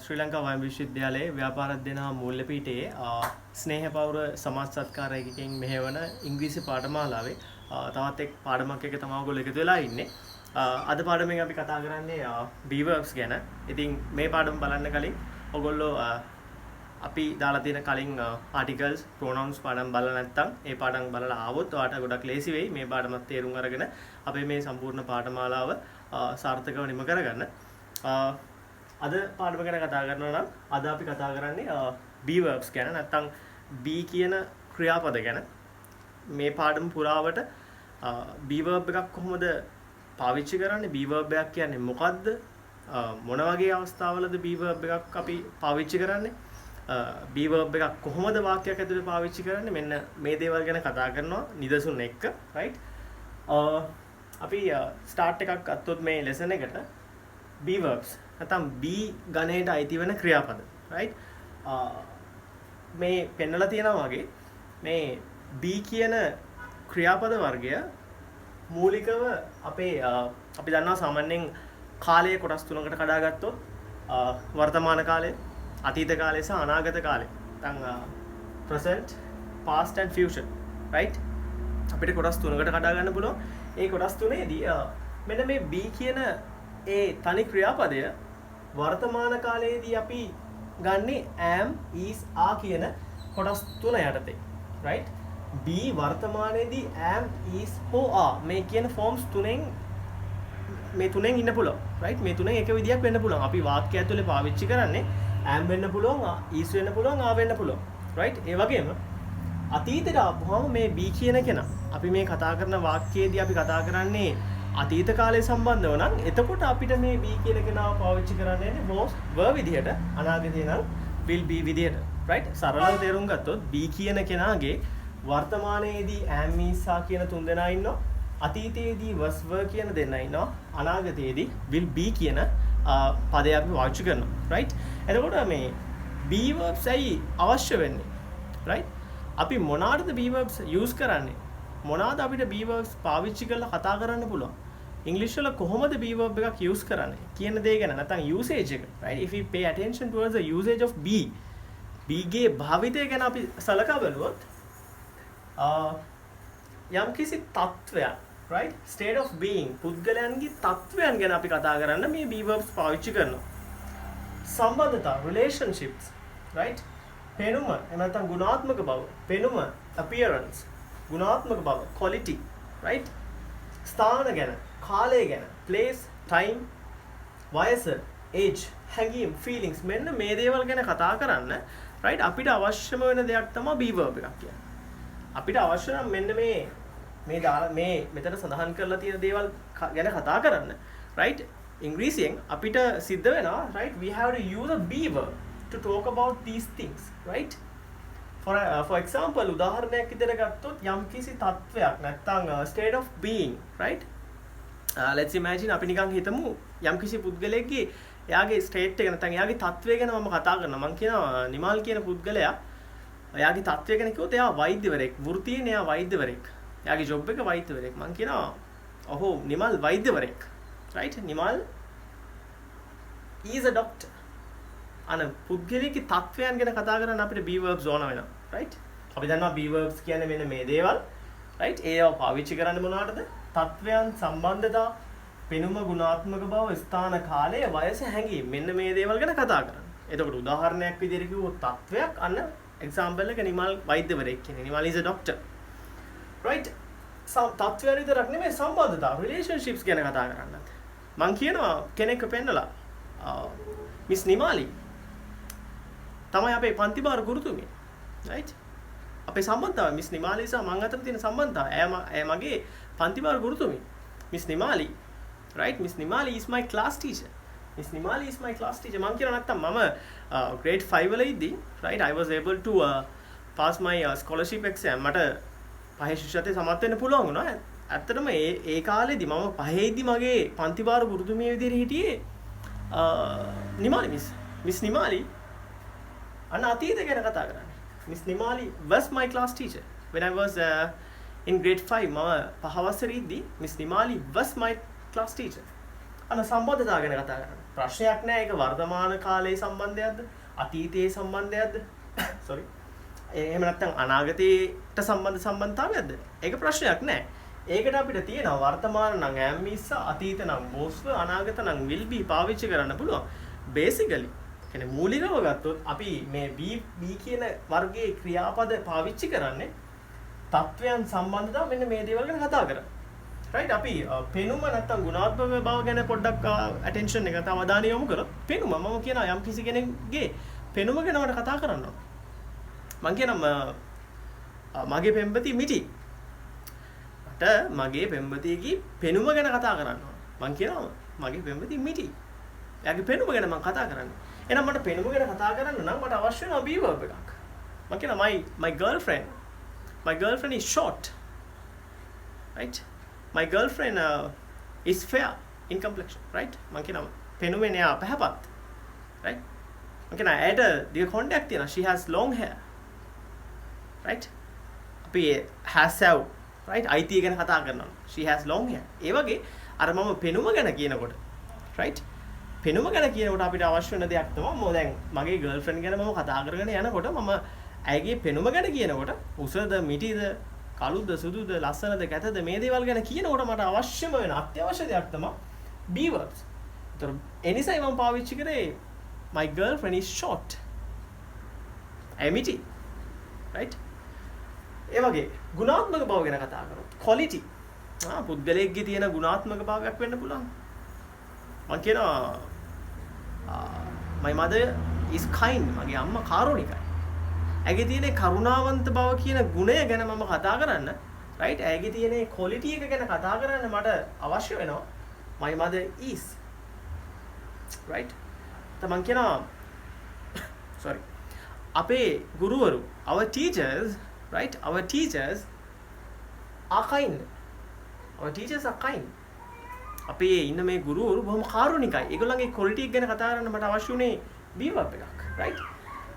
ශ්‍රී ලංකා වයඹ විශ්වවිද්‍යාලයේ ව්‍යාපාර අධ්‍යයන මූල්‍යපීඨයේ ස්නේහපෞර සමාජ සත්කාරයකින් මෙහෙවන ඉංග්‍රීසි පාඨමාලාවේ තවත් එක් පාඩමක් එක තමයි ඔයගොල්ලෝ එකතු වෙලා ඉන්නේ. අද පාඩමෙන් අපි කතා කරන්නේ be verbs ගැන. ඉතින් මේ පාඩම බලන්න කලින් ඔයගොල්ලෝ අපි දාලා තියෙන කලින් articles pronouns පාඩම් බලලා නැත්නම් ඒ පාඩම් බලලා ආවොත් ඔයාලට ගොඩක් ලේසි වෙයි මේ පාඩමත් තේරුම් අරගෙන අපේ මේ සම්පූර්ණ පාඨමාලාව සාර්ථකව නිම කරගන්න. අද පාඩම ගැන කතා කරනවා නම් අද අපි කතා කරන්නේ be verbs ගැන නැත්නම් be කියන ක්‍රියාපද ගැන. මේ පාඩම පුරාවට be verb එකක් කොහොමද පාවිච්චි කරන්නේ, be verb එකක් කියන්නේ මොකද්ද, මොන වගේ අවස්ථාවලද be verb එකක් අපි පාවිච්චි කරන්නේ, be verb එකක් කොහොමද වාක්‍යයක් ඇතුලේ පාවිච්චි කරන්නේ, මෙන්න මේ දේවල් ගැන කතා කරනවා නිදසුන් එක්ක, right? අපි start එකක් අත්තොත් මේ lesson එකට be verbs නැත්නම් be ගණයට අයිති වෙන ක්‍රියාපද, right? මේ පෙන්නලා තියෙනවා වගේ මේ be කියන ක්‍රියාපද වර්ගය මූලිකව අපේ අපි දන්නවා සාමාන්‍යයෙන් කාලය කොටස් තුනකට කඩාගත්තොත් වර්තමාන කාලය, අතීත කාලය සහ අනාගත කාලය. නැත්නම් present, past and future, right? අපිට කොටස් තුනකට කඩා ගන්න පුළුවන්. ඒ කොටස් තුනේදී මෙන්න මේ be කියන ඒ තනි ක්‍රියාපදය වර්තමාන කාලයේදී අපි ගන්නේ am, is, are කියන කොටස් තුන යටතේ, right? be වර්තමානයේදී am, is, or are මේ කියන forms තුනෙන් මේ තුනෙන් ඉන්න පුළුවන්, right? මේ තුනෙන් එක විදියක් වෙන්න පුළුවන්. අපි වාක්‍ය ඇතුලේ පාවිච්චි කරන්නේ am වෙන්න පුළුවන්, is වෙන්න පුළුවන්, are වෙන්න පුළුවන්, right? ඒ වගේම අතීතයට ආපුවම මේ be කියන කෙනා අපි මේ කතා කරන වාක්‍යයේදී අපි කතා කරන්නේ අතීත කාලය සම්බන්ධව නම් එතකොට අපිට මේ be කියන කෙනාව පාවිච්චි කරන්නේ was were විදිහට, අනාගතේ නම් will be විදිහට, right? සරලව තේරුම් ගත්තොත් be කියන කෙනාගේ වර්තමානයේදී am, is, are කියන තුන් දෙනා ඉන්නවා, අතීතයේදී was were කියන දෙන්නා ඉන්නවා, අනාගතයේදී will be කියන පදය අපි පාවිච්චි කරනවා, right? එතකොට මේ be verbs ඇයි අවශ්‍ය වෙන්නේ, right? අපි මොනවාටද be verbs use කරන්නේ, මොනවාද අපිට be verbs පාවිච්චි කරලා කතා කරන්න පුළුවන්, ඉංග්‍රීසි වල කොහොමද be verb එකක් use කරන්නේ කියන දේ ගැන නැත්නම් usage එක, right? If we pay attention towards the usage of be ගේ භාවිතය ගැන අපි සලකා බලුවොත් යම්කිසි තත්වයක්, right? State of being, පුද්ගලයන්ගේ තත්වයන් ගැන අපි කතා කරන්න මේ be verbs පාවිච්චි කරනවා. සම්බන්ධතා, relationships, right? පෙනුම, එහෙම නැත්නම් ගුණාත්මක බව, පෙනුම, appearance, ගුණාත්මක බව, quality, right? ස්ථාන ගැන, කාලය ගැන, place, time, වයස, age, හැඟීම්, feelings, මෙන්න මේ දේවල් ගැන කතා කරන්න, right? අපිට අවශ්‍යම වෙන දෙයක් තමයි be verb එකක් කියන්නේ. අපිට අවශ්‍ය නම් මෙන්න මේ මෙතන සඳහන් කරලා තියෙන දේවල් ගැන කතා කරන්න, right? ඉංග්‍රීසියෙන් අපිට සිද්ධ වෙනවා, right? We have to use a be verb to talk about these things, right? For example, උදාහරණයක් විදිහට ගත්තොත් යම්කිසි තත්වයක් නැත්නම් state of being, right? Let's imagine අපි නිකන් හිතමු යම්කිසි පුද්ගලයෙක්ගේ එයාගේ state එක නැත්නම් එයාගේ තත්වය ගැන මම කතා කරනවා. මම කියනවා නිමල් කියන පුද්ගලයා එයාගේ තත්වය ගැන කිව්වොත් එයා වෛද්‍යවරයෙක්. වෘත්තියෙන් එයා වෛද්‍යවරයෙක්. එයාගේ ජොබ් එක වෛද්‍යවරයෙක්. මම කියනවා ඔහු නිමල් වෛද්‍යවරයෙක්. right? Nimal is a doctor. අන පුද්ගලයාගේ තත්වයන් ගැන කතා කරන්න අපිට be verbs ඕන වෙනවා, right? අපි දන්නවා be verbs කියන්නේ මෙන්න මේ දේවල්, right? ඒවා පාවිච්චි කරන්නේ මොනවටද? තත්වයන්, සම්බන්ධතා, පෙනුම, ගුණාත්මක බව, ස්ථාන, කාලය, වයස, හැඟීම්, මෙන්න මේ දේවල් ගැන කතා කරන්න. එතකොට උදාහරණයක් විදිහට කිව්වොත් තත්වයක් අන්න example එක නිමල් වෛද්‍යවරයෙක් කියන්නේ. Nimal is a doctor, right? තත්වයන් විතරක් නෙමෙයි සම්බන්ධතා, relationships ගැන කතා කරන්නත්. මම කියනවා කෙනෙක්ව පෙන්නලා මිස් නිමාලි තමයි අපේ පන්තිභාර ගුරුතුමිය, right? අපේ සම්බන්ධතාවය මිස් නිමාලි සහ මම අතර තියෙන සම්බන්ධතාවය. එයා මගේ පන්තිභාර ගුරුතුමිය. Miss Nimali, right? Miss Nimali is my class teacher. Miss Nimali is my class teacher. මම කියනවා නැත්තම් මම grade 5 වල ඉද්දී, right? I was able to pass my scholarship exam. මට පහේ ශිෂ්‍යත්වයේ සමත් වෙන්න පුළුවන් වුණා. ඇත්තටම ඒ කාලේදී මම පහේදී මගේ පන්තිභාර ගුරුතුමිය විදිහට හිටියේ නිමාලි මිස් නිමාලි අන්න අතීත ගැන කතා කරන්නේ. Miss Nimali was my class teacher when I was in grade 5. මම පහ වසරේදී Miss Nimali was my class teacher. අන්න සම්බන්ධතාව ගැන කතා කරනවා. ප්‍රශ්නයක් නෑ. ඒක වර්තමාන කාලයේ සම්බන්ධයක්ද? අතීතයේ සම්බන්ධයක්ද? sorry. එහෙම නැත්නම් අනාගතයට සම්බන්ධතාවයක්ද? ඒක ප්‍රශ්නයක් නෑ. ඒකට අපිට තියෙනවා වර්තමාන නම් am is අතීත නම් was අනාගත නම් will be පාවිච්චි කරන්න පුළුවන්. basically කියන්නේ මූලිකව ගත්තොත් අපි මේ be කියන වර්ගයේ ක්‍රියාපද පාවිච්චි කරන්නේ තත්වයන් සම්බන්ධතාව මෙන්න මේ දේවල් ගැන කතා කරා. right අපි පෙනුම නැත්තම් ගුණාත්මක බව ගැන පොඩ්ඩක් attention එක තව අවධානය යොමු කරොත් පෙනුම මම කියනවා යම් කිසි කෙනෙක්ගේ පෙනුම ගැන මට කතා කරන්න ඕන. මම කියනවා මගේ පෙම්වති මිටි. මට මගේ පෙම්වතියගේ පෙනුම ගැන කතා කරන්න ඕන. මම කියනවා මගේ පෙම්වති මිටි. එයාගේ පෙනුම ගැන මම කතා කරන්නේ. එහෙනම් මට පෙනුම ගැන කතා කරන්න නම් මට අවශ්‍ය වෙනවා be verb එකක්. මම කියනවා my girlfriend is short. right? My girlfriend is fair in complexion, right? මම කියනවා පෙනුමෙන් එයා පැහැපත්. right? මම කියනවා ඇයට දිග කොණ්ඩයක් තියෙනවා. She has long hair. right? අපි has have right? අයිතිය ගැන කතා කරනවා. She has long hair. ඒ වගේ අර මම පෙනුම ගැන කියනකොට right? පෙනුම ගැන කියනකොට අපිට අවශ්‍ය වෙන දෙයක් තමයි මම දැන් මගේ ගර්ල්ෆ්‍රෙන්ඩ් ගැන මම කතා කරගෙන යනකොට මම ඇයගේ පෙනුම ගැන කියනකොට උසද මිටිද කළුද සුදුද ලස්සනද කැතද මේ දේවල් ගැන කියනකොට මට අවශ්‍යම වෙන අත්‍යවශ්‍ය දෙයක් තමයි be verbs. ඒතර එනිසයි මම පාවිච්චි කරේ my girlfriend is short. ඇමිටි. right? ඒ වගේ ගුණාත්මක බව ගැන කතා කරොත් quality. පුද්ගලයෙක්ගේ තියෙන ගුණාත්මක භාවයක් වෙන්න පුළුවන්. මම කියනවා my mother is kind. මගේ අම්මා කාරුණිකයි. ඇගේ තියෙන කරුණාවන්ත බව කියන ගුණය ගැන මම කතා කරන්න right ඇගේ තියෙන quality එක ගැන කතා කරන්න මට අවශ්‍ය වෙනවා my mother is right තමන් කියනවා sorry අපේ ගුරුවරු our teachers right our teachers are kind අපේ ඉන්න මේ ගුරුවරු බොහොම කාරුණිකයි. ඒගොල්ලන්ගේ quality එක ගැන කතා කරන්න මට අවශ්‍ය උනේ be verb එකක් right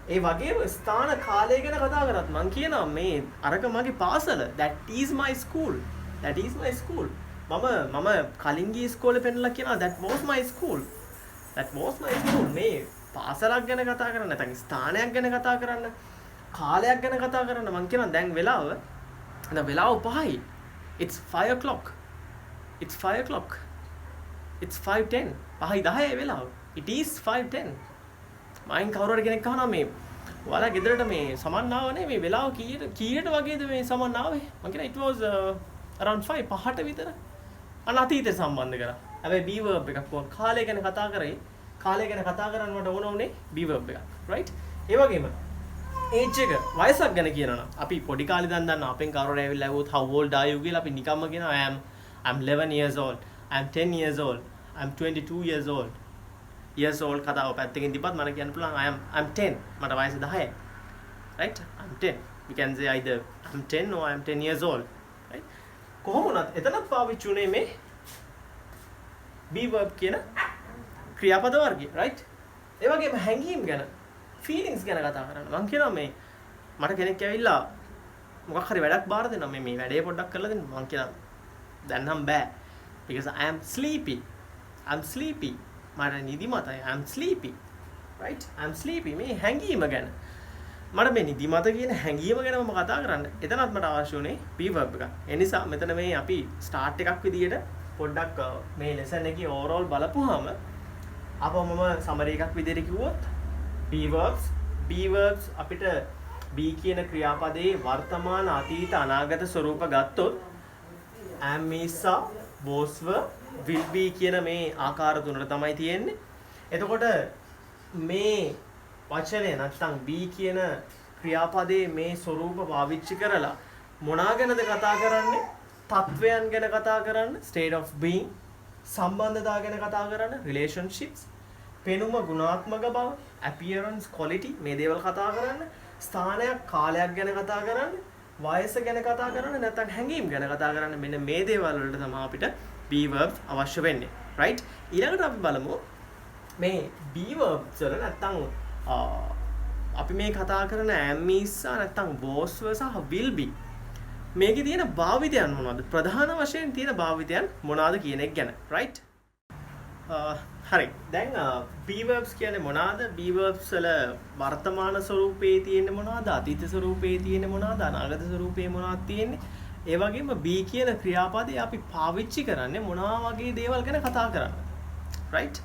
ඒ වගේම ස්ථාන කාලය ගැන කතා කරත් මම කියනවා මේ අරක මගේ පාසල that is my school මම කලින් ගිය ඉස්කෝලේ පෙන්නලා කියනවා that was my school මේ පාසලක් ගැන කතා කරන්න නැත්නම් ස්ථානයක් ගැන කතා කරන්න කාලයක් ගැන කතා කරන්න මම කියනවා දැන් වෙලාව 5යි it's 5 o'clock it's 5:10 5යි 10 වෙලාව it is 5:10 මයින් කවුරු හරි කෙනෙක් අහනවා මේ ඔයාලා ගෙදරට මේ සමන් ආවනේ මේ වෙලාව කීයට වගේද මේ සමන් ආවේ මම කියනවා it was around 5ට විතර අනාතීතය සම්බන්ධ කරා හැබැයි be verb එකක් ඕන කාලය ගැන කතා කරේ කාලය ගැන කතා කරන්න මට ඕන උනේ be verb එකක් right ඒ වගේම age එක වයසක් ගැන කියනවා අපි පොඩි කාලේ ඉඳන් දන්නවා අපෙන් කවුරු හරි ඇවිල්ලා ඇහුවොත් how old are you කියලා අපි නිකම්ම කියනවා I'm 11 years old I'm 10 years old I'm 22 years old years old කතාව පැත්තකින් තිබ්බත් මම කියන්න පුළුවන් I'm 10 මට වයස 10යි right I'm 10 we can say either I'm 10 or I'm 10 years old right කොහොම වුණත් එතනත් පාවිච්චි උනේ මේ be verb කියන ක්‍රියාපද වර්ගය right ඒ වගේම හැඟීම් ගැන feelings ගැන කතා කරන්න මම කියනවා මේ මට කෙනෙක් ඇවිල්ලා මොකක් හරි වැඩක් බාර දෙනවා මේ වැඩේ පොඩ්ඩක් කරලා දෙන්න මම කියනවා දැන් නම් බෑ because I am sleepy මට නිදිමතයි I'm sleepy right I'm sleepy මේ හැංගීම ගැන මට මේ නිදිමත කියන හැංගීම ගැන මම කතා කරන්න එතනත් මට අවශ්‍ය උනේ be verb එකක් ඒ නිසා මෙතන මේ අපි start එකක් විදියට පොඩ්ඩක් මේ lesson එකේ overall බලපුවාම අපව මම summary එකක් විදියට කිව්වොත් be verbs අපිට be කියන ක්‍රියාපදයේ වර්තමාන අතීත අනාගත ස්වරූප ගත්තොත් am is was will be කියන මේ ආකාර තුනට තමයි තියෙන්නේ. එතකොට මේ වචනය නැත්නම් be කියන ක්‍රියාපදයේ මේ ස්වරූප පාවිච්චි කරලා මොනා ගැනද කතා කරන්නේ? තත්වයන් ගැන කතා කරන්න, state of being, සම්බන්ධතා ගැන කතා කරන්න, relationships, පෙනුම ගුණාත්මක බව, appearance, quality මේ දේවල් කතා කරන්න, ස්ථානයක් කාලයක් ගැන කතා කරන්න, වයස ගැන කතා කරන්න, නැත්නම් හැඟීම් ගැන කතා කරන්න. මෙන්න මේ දේවල් වලට තමයි අපිට be verbs අවශ්‍ය වෙන්නේ right ඊළඟට අපි බලමු මේ be verbs වල නැත්නම් අපි මේ කතා කරන am is නැත්නම් was සහ will be මේකේ තියෙන භාවිතයන් මොනවද ප්‍රධාන වශයෙන් තියෙන භාවිතයන් මොනවාද කියන එක ගැන right හරි. දැන් be verbs කියන්නේ මොනවාද? be verbs වල වර්තමාන ස්වරූපේ තියෙන්නේ මොනවාද? අතීත ස්වරූපේ තියෙන්නේ මොනවාද? අනාගත ස්වරූපේ මොනවද තියෙන්නේ? ඒ වගේම be කියන ක්‍රියාපදේ අපි පාවිච්චි කරන්නේ මොනවා වගේ දේවල් ගැන කතා කරන්නද? right?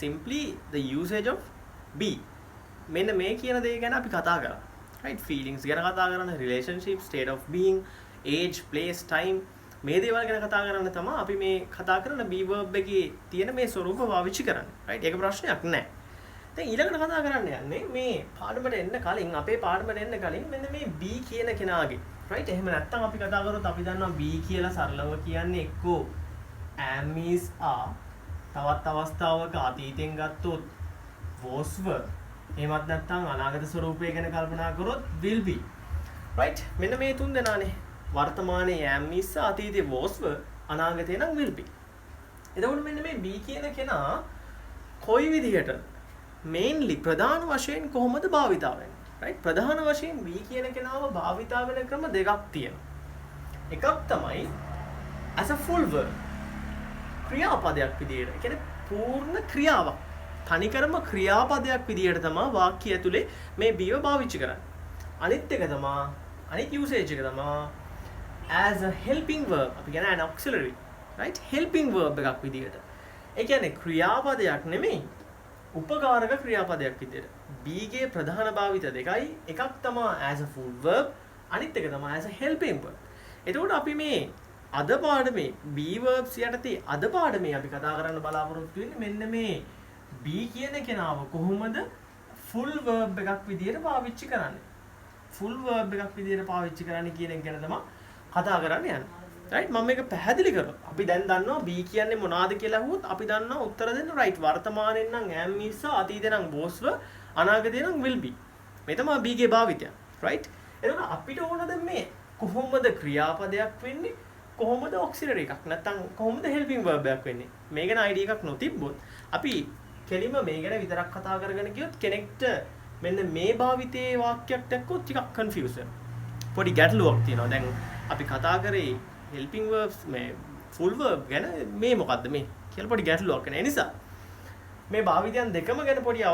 simply the usage of be. මෙන්න මේ කියන දේ ගැන අපි කතා කරා. right? feelings ගැන කතා කරන, relationship, state of being, age, place, time මේ දේවල් ගැන කතා කරන්න තමයි අපි මේ කතා කරන be verb එකේ තියෙන මේ ස්වරූප පාවිච්චි කරන්නේ. right? ඒක ප්‍රශ්නයක් නෑ. දැන් ඊළඟට කතා කරන්න යන්නේ මේ පාඩමට එන්න කලින් අපේ පාඩමට එන්න කලින් මෙන්න මේ be කියන කෙනාගේ. right? එහෙම නැත්නම් අපි කතා කරොත් අපි දන්නවා be කියලා සරලව කියන්නේ එක්කෝ am is are තවත් අවස්ථාවක අතීතෙන් ගත්තොත් was were එහෙමත් නැත්නම් අනාගත ස්වරූපය ගැන කල්පනා කරොත් will be. right? මෙන්න මේ තුන් දෙනානේ. වර්තමානයේ am is අතීතයේ was were අනාගතේ නම් will be. එතකොට මෙන්න මේ be කියන කෙනා කොයි විදිහට mainly ප්‍රධාන වශයෙන් කොහොමද භාවිතා වෙන්නේ? right? ප්‍රධාන වශයෙන් be කියන කෙනාව භාවිතා වෙන ක්‍රම දෙකක් තියෙනවා. එකක් තමයි as a full verb ක්‍රියාපදයක් විදියට. ඒ කියන්නේ පූර්ණ ක්‍රියාවක්. තනිකරම ක්‍රියාපදයක් විදියට තමයි වාක්‍ය ඇතුලේ මේ be භාවිතා කරන්නේ. අනිත් එක තමයි අනිත් usage එක තමයි as a helping verb අපි කියන an auxiliary. right? helping verb එකක් විදියට. ඒ කියන්නේ ක්‍රියාපදයක් නෙමෙයි උපකාරක ක්‍රියාපදයක් විදියට. be ගේ ප්‍රධාන භාවිත දෙකයි. එකක් තමයි as a full verb අනිත් එක තමයි as a helping verb. එතකොට අපි මේ අද පාඩමේ be verbs යටතේ අද පාඩමේ අපි කතා කරන්න බලාපොරොත්තු වෙන්නේ මෙන්න මේ be කියන කෙනාව කොහොමද full verb එකක් විදියට පාවිච්චි කරන්නේ. full verb එකක් විදියට පාවිච්චි කරන්නේ කියන එක ගැන තමයි කතා කරන්න යන්නේ. right? මම මේක පැහැදිලි කරොත් අපි දැන් දන්නවා be කියන්නේ මොනවාද කියලා අහුවොත් අපි දන්නවා උත්තර දෙන්න right. වර්තමානයෙන් නම් am is අතීතේ නම් was were අනාගතේ නම් will be. මේ තමයි be ගේ භාවිතය. right? එතකොට අපිට ඕනද මේ කොහොමද ක්‍රියාපදයක් වෙන්නේ? කොහොමද auxiliary එකක් නැත්නම් කොහොමද helping verb එකක් වෙන්නේ? මේ ගැන idea එකක් නොතිබ්බොත් අපි කෙලිම මේ ගැන විතරක් කතා කරගෙන ගියොත් කෙනෙක්ට මෙන්න මේ භාවිතයේ වාක්‍යයක් දැක්කොත් ටිකක් confuse වෙනවා. පොඩි ගැටලුවක් තියෙනවා. දැන් අපි කතා කරේ helping verbs මේ full verb ගැන මේ මොකද්ද මේ කියලා පොඩි ගැටලුවක් වෙන නිසා මේ භාවිතයන් දෙකම ගැන පොඩි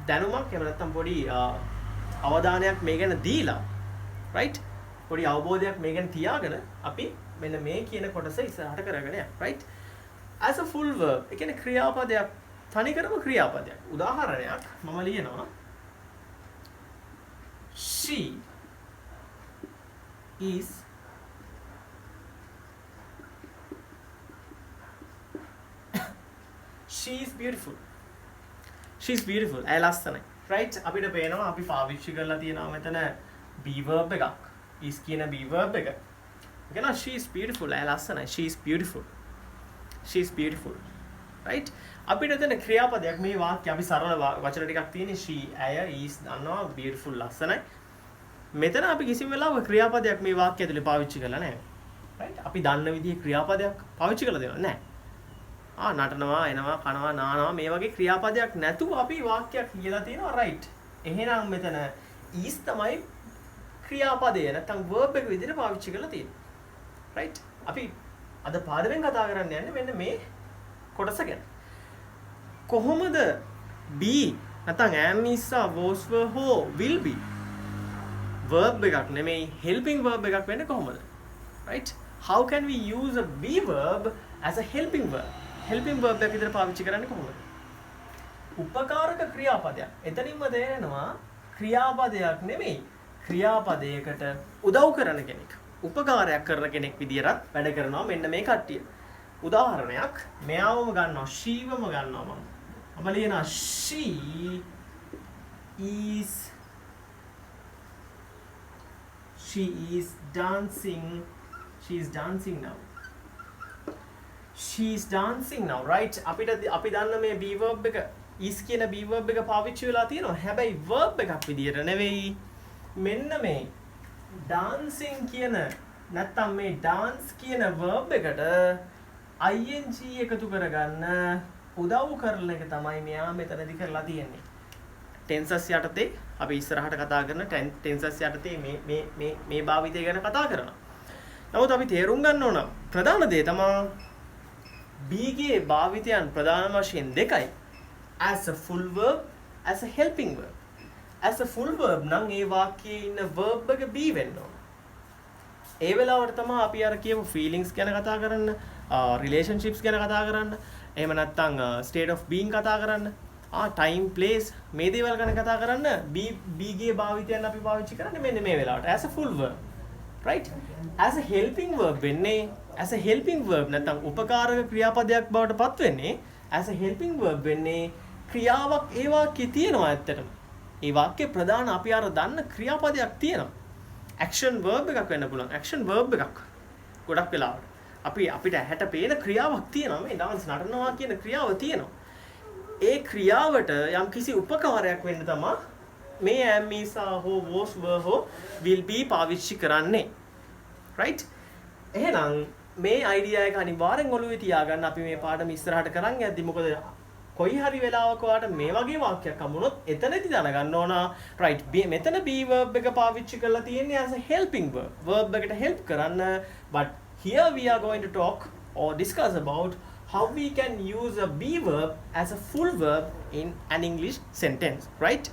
දැනුමක් එහෙම නැත්නම් පොඩි අවධානයක් මේ ගැන දීලා right පොඩි අවබෝධයක් මේ ගැන තියාගෙන අපි මෙන්න මේ කියන කොටස ඉස්සරහට කරගෙන යන්න right as a full verb ඒ කියන්නේ ක්‍රියාපදයක් තනිකරම ක්‍රියාපදයක් උදාහරණයක් මම ලියනවා she is she is beautiful. she is beautiful. ඇය ලස්සනයි. right? අපිට පේනවා අපි පාවිච්චි කරලා තියෙනවා මෙතන be verb එකක්. is කියන be verb එක. කියනවා she is beautiful. ඇය ලස්සනයි. she is beautiful. she is beautiful. right? අපිට එතන ක්‍රියාපදයක් මේ වාක්‍ය අපි සරල වචන ටිකක් තියෙන්නේ she ඇය is දන්නවා beautiful ලස්සනයි. මෙතන අපි කිසිම වෙලාවක ක්‍රියාපදයක් මේ වාක්‍ය ඇතුලේ පාවිච්චි කරලා නැහැ. right? අපි දන්න විදිහේ ක්‍රියාපදයක් පාවිච්චි කරලා දෙනවා නැහැ. නටනවා එනවා කනවා නානවා මේ වගේ ක්‍රියාපදයක් නැතුව අපි වාක්‍යයක් ලියලා තිනවා right. එහෙනම් මෙතන is තමයි ක්‍රියාපදය නැත්නම් verb එක විදිහට පාවිච්චි කරලා තියෙන්නේ. right? අපි අද පාඩමෙන් කතා කරන්න යන්නේ මෙන්න මේ කොටස ගැන. කොහොමද be නැත්නම් am is was were ho will be verb එකක් නෙමෙයි helping verb එකක් වෙන්නේ කොහොමද? right? how can we use a be verb as a helping verb? helping verb එක විදිහට පාවිච්චි කරන්නේ කොහොමද? උපකාරක ක්‍රියාපදයක්. එතනින්ම තේරෙනවා ක්‍රියාපදයක් නෙමෙයි ක්‍රියාපදයකට උදව් කරන කෙනෙක්. උපකාරයක් කරන කෙනෙක් විදිහට වැඩ කරනවා මෙන්න මේ කට්ටිය. උදාහරණයක් මෙයාවම ගන්නවා sheවම ගන්නවා මම. අප ලියනවා she is dancing. she is dancing now. she is dancing now. right? අපි දන්න මේ be verb එක is කියන be verb එක පාවිච්චි වෙලා තියෙනවා. හැබැයි verb එකක් විදියට නෙවෙයි. මෙන්න මේ dancing කියන නැත්තම් මේ dance කියන verb එකට ing එකතු කරගන්න උදව් කරන එක තමයි මෙයා මෙතනදී කරලා තියෙන්නේ. tenses යටතේ අපි ඉස්සරහට කතා කරන tenses යටතේ මේ භාවිතය ගැන කතා කරනවා. නමුත් අපි තේරුම් ගන්න ඕන ප්‍රධාන දේ තමයි be ගේ භාවිතයන් ප්‍රධාන වශයෙන් දෙකයි. As a full verb, as a helping verb. As a full verb නම් ඒ වාක්‍යයේ ඉන්න verb එක be වෙන්න ඕන. ඒ වෙලාවට තමයි අපි අර කියමු feelings ගැන කතා කරන්න, relationships ගැන කතා කරන්න, එහෙම නැත්නම් state of being කතා කරන්න, time place මේ දේවල් ගැන කතා කරන්න be ගේ භාවිතයන් අපි පාවිච්චි කරන්නේ මෙන්න මේ වෙලාවට as a full verb. Right? As a helping verb වෙන්නේ as a helping verb නැත්නම් උපකාරක ක්‍රියාපදයක් බවට පත් වෙන්නේ as a helping verb වෙන්නේ ක්‍රියාවක් ඒ වාක්‍යයේ තියෙනවා ඇත්තටම. ඒ වාක්‍යයේ ප්‍රධාන අපි අර දන්න ක්‍රියාපදයක් තියෙනවා. action verb එකක් වෙන්න පුළුවන්. action verb එකක්. ගොඩක් වෙලාවට. අපිට ඇහැට පේන ක්‍රියාවක් තියෙනවා. මේ dance නටනවා කියන ක්‍රියාව තියෙනවා. ඒ ක්‍රියාවට යම් කිසි උපකාරයක් වෙන්න තමයි මේ am is හෝ was were හෝ will be පාවිච්චි කරන්නේ. right? එහෙනම් මේ idea එක අනිවාර්යෙන් ඔළුවේ තියාගන්න අපි මේ පාඩම ඉස්සරහට කරන් යද්දි මොකද කොයි හරි වෙලාවක වාට මේ වගේ වාක්‍යයක් හම්බුනොත් එතනදි දැනගන්න ඕන right මෙතන be verb එක පාවිච්චි කරලා තියෙන්නේ as a helping verb එකට help කරන්න but here we are going to talk or discuss about how we can use a be verb as a full verb in an English sentence right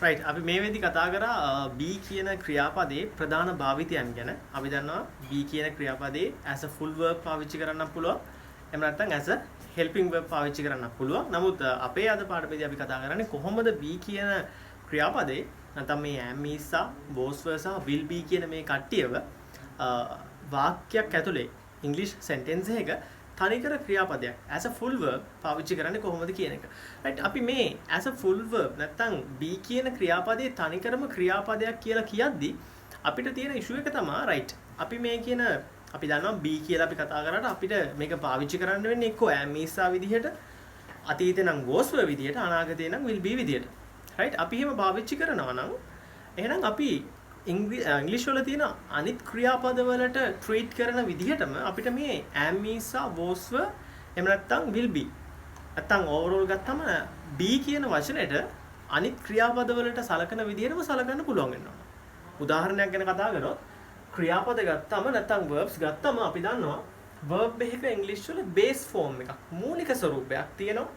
right අපි මේ වෙද්දි කතා කරා be කියන ක්‍රියාපදයේ ප්‍රධාන භාවිතයන් ගැන අපි දන්නවා be කියන ක්‍රියාපදයේ as a full verb පාවිච්චි කරන්න පුළුවන් එහෙම නැත්නම් as a helping verb පාවිච්චි කරන්න පුළුවන්. නමුත් අපේ අද පාඩමේදී අපි කතා කරන්නේ කොහොමද be කියන ක්‍රියාපදේ නැත්නම් මේ am is was were සහ will be කියන මේ කට්ටියව වාක්‍යයක් ඇතුලේ English sentence එකක තනිකර ක්‍රියාපදයක් as a full verb පාවිච්චි කරන්නේ කොහොමද කියන එක. right අපි මේ as a full verb නැත්නම් be කියන ක්‍රියාපදේ තනිකරම ක්‍රියාපදයක් කියලා කියද්දි අපිට තියෙන issue එක තමයි right අපි මේ කියන අපි දන්නවා be කියලා අපි කතා කරාට අපිට මේක පාවිච්චි කරන්න වෙන්නේ එක්ක am is විදිහට අතීතේ නම් was were විදිහට අනාගතේ නම් will be විදිහට right අපි එහෙම පාවිච්චි කරනවා නම් එහෙනම් අපි ඉංග්‍රීසි වල තියෙන අනිත් ක්‍රියාපද වලට ට්‍රීට් කරන විදිහටම අපිට මේ am is was were එහෙම නැත්නම් will be නැත්නම් ඕවර්ऑල් ගත්තම be කියන වචනෙට අනිත් ක්‍රියාපද වලට සලකන විදිහටම සලකන්න පුළුවන් වෙනවා. උදාහරණයක් ගැන කතා කරොත් ක්‍රියාපද ගත්තම නැත්නම් verbs ගත්තම අපි දන්නවා verb එකක ඉංග්‍රීසි වල base form එකක් මූලික ස්වරූපයක් තියෙනවා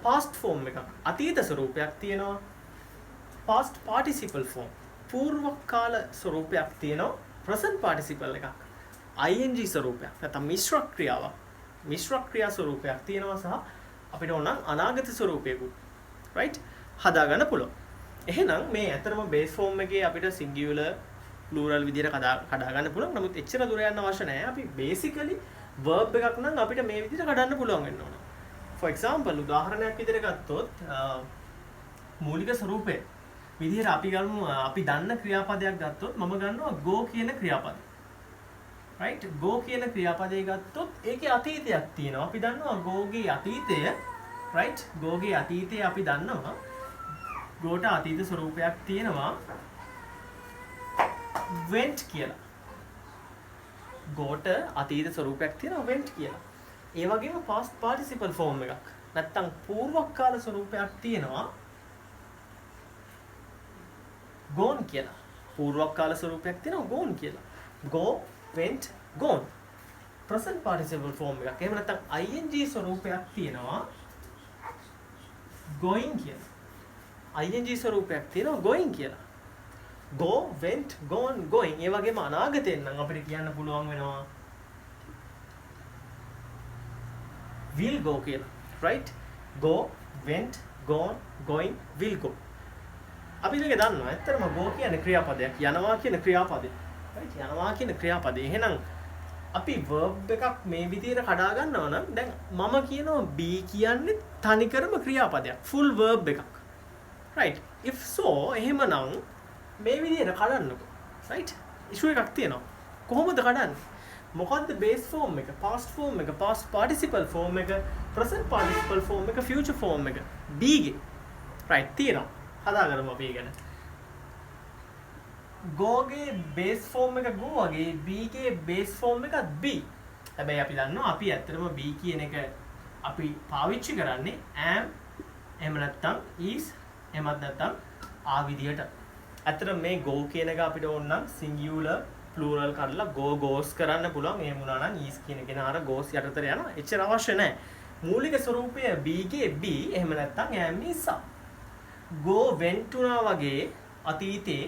past form එකක් අතීත ස්වරූපයක් තියෙනවා past participle form పూర్ව කාල ස්වරූපයක් තියෙනවා present participle එකක් ing ස්වරූපයක් නැත්නම් මිශ්‍ර ක්‍රියාවක් මිශ්‍ර ක්‍රියා ස්වරූපයක් තියෙනවා සහ අපිට ඕන අනාගත ස්වරූපයකුත් right හදාගන්න පුළුවන්. එහෙනම් මේ ඇතරම base form එකේ අපිට singular plural විදිහට කඩා ගන්න පුළුවන්. නමුත් එච්චර දුර යන්න අවශ්‍ය නැහැ. අපි basically verb එකක් නම් අපිට මේ විදිහට කඩන්න පුළුවන් වෙන්න ඕන. for example උදාහරණයක් විදිහට ගත්තොත් මූලික ස්වරූපය විදිහට අපි ගමු අපි දන්න ක්‍රියාපදයක් ගත්තොත් මම ගන්නවා go කියන ක්‍රියාපදය. right go කියන ක්‍රියාපදය ගත්තොත් ඒකේ අතීතයක් තියෙනවා. අපි දන්නවා go ගේ අතීතය right go ගේ අතීතය අපි දන්නවා go ට අතීත ස්වරූපයක් තියෙනවා went කියලා. go ට අතීත ස්වරූපයක් තියෙනවා went කියලා. ඒ වගේම past participle form එකක් නැත්තම් පූර්වකාල ස්වරූපයක් තියෙනවා gone කියලා. පූර්වකාල ස්වරූපයක් තියෙනවා gone කියලා. go went gone. present participle form එකක්. එහෙම නැත්තම් ing ස්වරූපයක් තියෙනවා going කියලා. ing ස්වරූපයක් තියෙනවා going කියලා. go went gone going ඒ වගේම අනාගතයෙන් නම් අපිට කියන්න පුළුවන් වෙනවා will go කියලා. right go went gone going will go. අපි මේක දන්නවා. ඇත්තටම go කියන්නේ ක්‍රියාපදයක්. යනවා කියන ක්‍රියාපදය. right යනවා කියන ක්‍රියාපදය. එහෙනම් අපි verb එකක් මේ විදිහට කඩා ගන්නවා නම් දැන් මම කියනවා be කියන්නේ තනිකරම ක්‍රියාපදයක්. full verb එකක්. right if so එහෙමනම් මේ විදිහට කඩන්නකො. right issue එකක් තියෙනවා. කොහොමද කඩන්නේ? මොකද්ද base form එක, past form එක, past participle form එක, present participle form එක, future form එක be ගේ. right තියෙනවා. හදාගමු අපි ඒ ගැන. go ගේ base form එක go වගේ be ගේ base form එකත් be. හැබැයි අපි දන්නවා අපි ඇත්තටම be කියන එක අපි පාවිච්චි කරන්නේ am එහෙම නැත්නම් is එහෙමත් නැත්නම් ආ විදියට. ඇත්තටම මේ go කියන එක අපිට ඕන නම් singular ප්ලූරල් කරලා go goes කරන්න පුළුවන්. එහෙම වුණා නම් is කියන කෙනා අර goes යටතට යනවා. එච්චර අවශ්‍ය නැහැ. මූලික ස්වරූපය be ගේ be එහෙම නැත්නම් am is are. go went උනා වගේ අතීතේ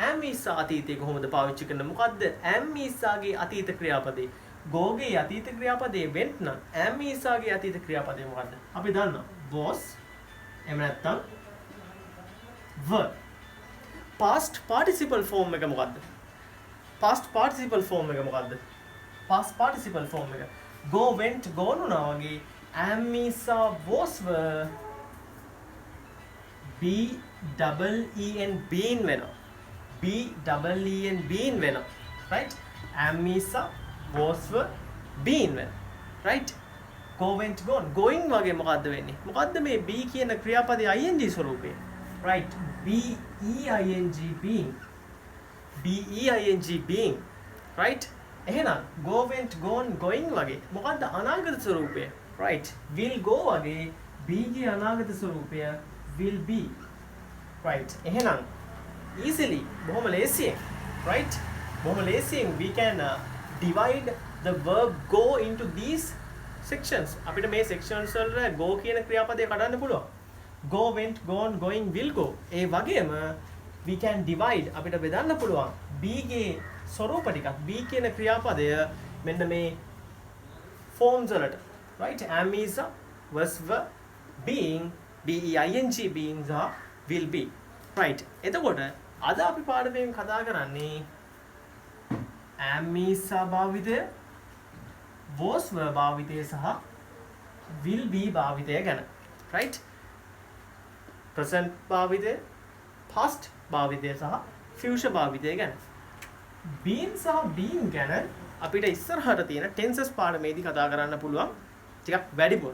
am is are අතීතේ කොහොමද පාවිච්චි කරන්නේ? මොකද්ද am is are ගේ අතීත ක්‍රියාපදේ? go ගේ අතීත ක්‍රියාපදේ went නම් am is are ගේ අතීත ක්‍රියාපදේ මොකද්ද? අපි දන්නවා was එහෙම නැත්නම් were. past participle form එක මොකද්ද? past participle form එක මොකද්ද? past participle form එක go went gone උනා වගේ am is are was were be double en been වෙනවා. be double en been වෙනවා. right? am is are was were been වෙනවා. right? go went gone going වගේ මොකද්ද වෙන්නේ? මොකද්ද මේ be කියන ක්‍රියාපදයේ ing ස්වරූපය? right? be ing being being right එහෙනම් go went gone going වගේ මොකද්ද අනාගත ස්වරූපය right will go වගේ be ගේ අනාගත ස්වරූපය will be right එහෙනම් easily බොහොම ලේසියෙන් right බොහොම ලේසියෙන් we can divide the verb go into these sections අපිට මේ sections වල go කියන ක්‍රියාපදේ කඩන්න පුළුවන් go went gone going will go ඒ වගේම we can divide අපිට බෙදන්න පුළුවන් be ගේ ස්වරූප ටිකක් be කියන ක්‍රියාපදය මෙන්න මේ forms වලට right am is was were being being being will be right එතකොට අද අපි පාඩමෙන් කතා කරන්නේ am is භාවිතය was were භාවිතය සහ will be භාවිතය ගැන right present භාවිතය past භාවිතය සහ future භාවිතය ගැන been සහ being ගැන අපිට ඉස්සරහට තියෙන tenses පාඩමේදී කතා කරන්න පුළුවන් ටිකක් වැඩිපුර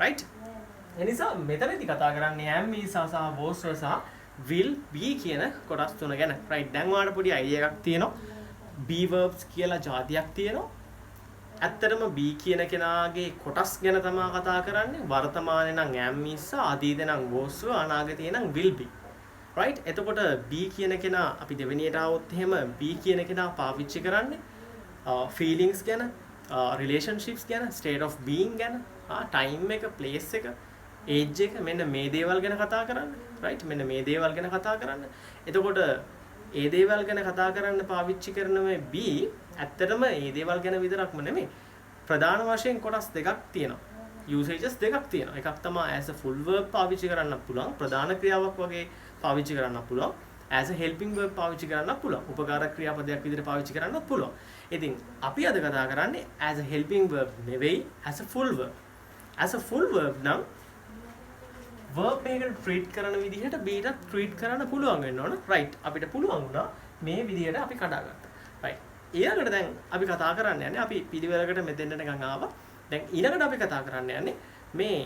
right එනිසා මෙතනදී කතා කරන්නේ am is සහ was were සහ will be කියන කොටස් තුන ගැන right දැන් ඔයාලට පොඩි idea එකක් තියෙනවා be verbs කියලා જાතියක් තියෙනවා ඇත්තටම be කියන කෙනාගේ කොටස් ගැන තමයි කතා කරන්නේ වර්තමානයේ නම් am is අතීතේ නම් was were අනාගතේ නම් will be right එතකොට be කියන කෙනා අපි දෙවෙනියට આવොත් එහෙම be කියන කෙනා පාවිච්චි කරන්නේ feelings ගැන relationships ගැන state of being ගැන time එක place එක age එක මෙන්න මේ දේවල් ගැන කතා කරන්නේ right මෙන්න මේ දේවල් ගැන කතා කරන්නේ එතකොට ඒ දේවල් ගැන කතා කරන්න පාවිච්චි කරන මේ be ඇත්තටම ඒ දේවල් ගැන විතරක්ම නෙමෙයි ප්‍රධාන වශයෙන් කොටස් දෙකක් තියෙනවා usages දෙකක් තියෙනවා එකක් තමයි as a full verb පාවිච්චි කරන්න පුළුවන් ප්‍රධාන ක්‍රියාවක් වගේ පාවිච්චි කරන්න පුළුවන් as a helping verb පාවිච්චි කරන්න පුළුවන් උපකාරක ක්‍රියාපදයක් විදිහට පාවිච්චි කරන්න පුළුවන් ඉතින් අපි අද කතා කරන්නේ as a helping verb නෙවෙයි as a full verb නම් verb එකකට treat කරන විදිහට be-ට treat කරන්න පුළුවන් වෙන්න ඕන right අපිට පුළුවන් වුණා මේ විදිහට අපි කඩාගත්තා right ඊළඟට දැන් අපි කතා කරන්න යන්නේ අපි පිළිවෙලකට මෙතෙන්ට නිකන් ආවා දැන් ඊළඟට අපි කතා කරන්න යන්නේ මේ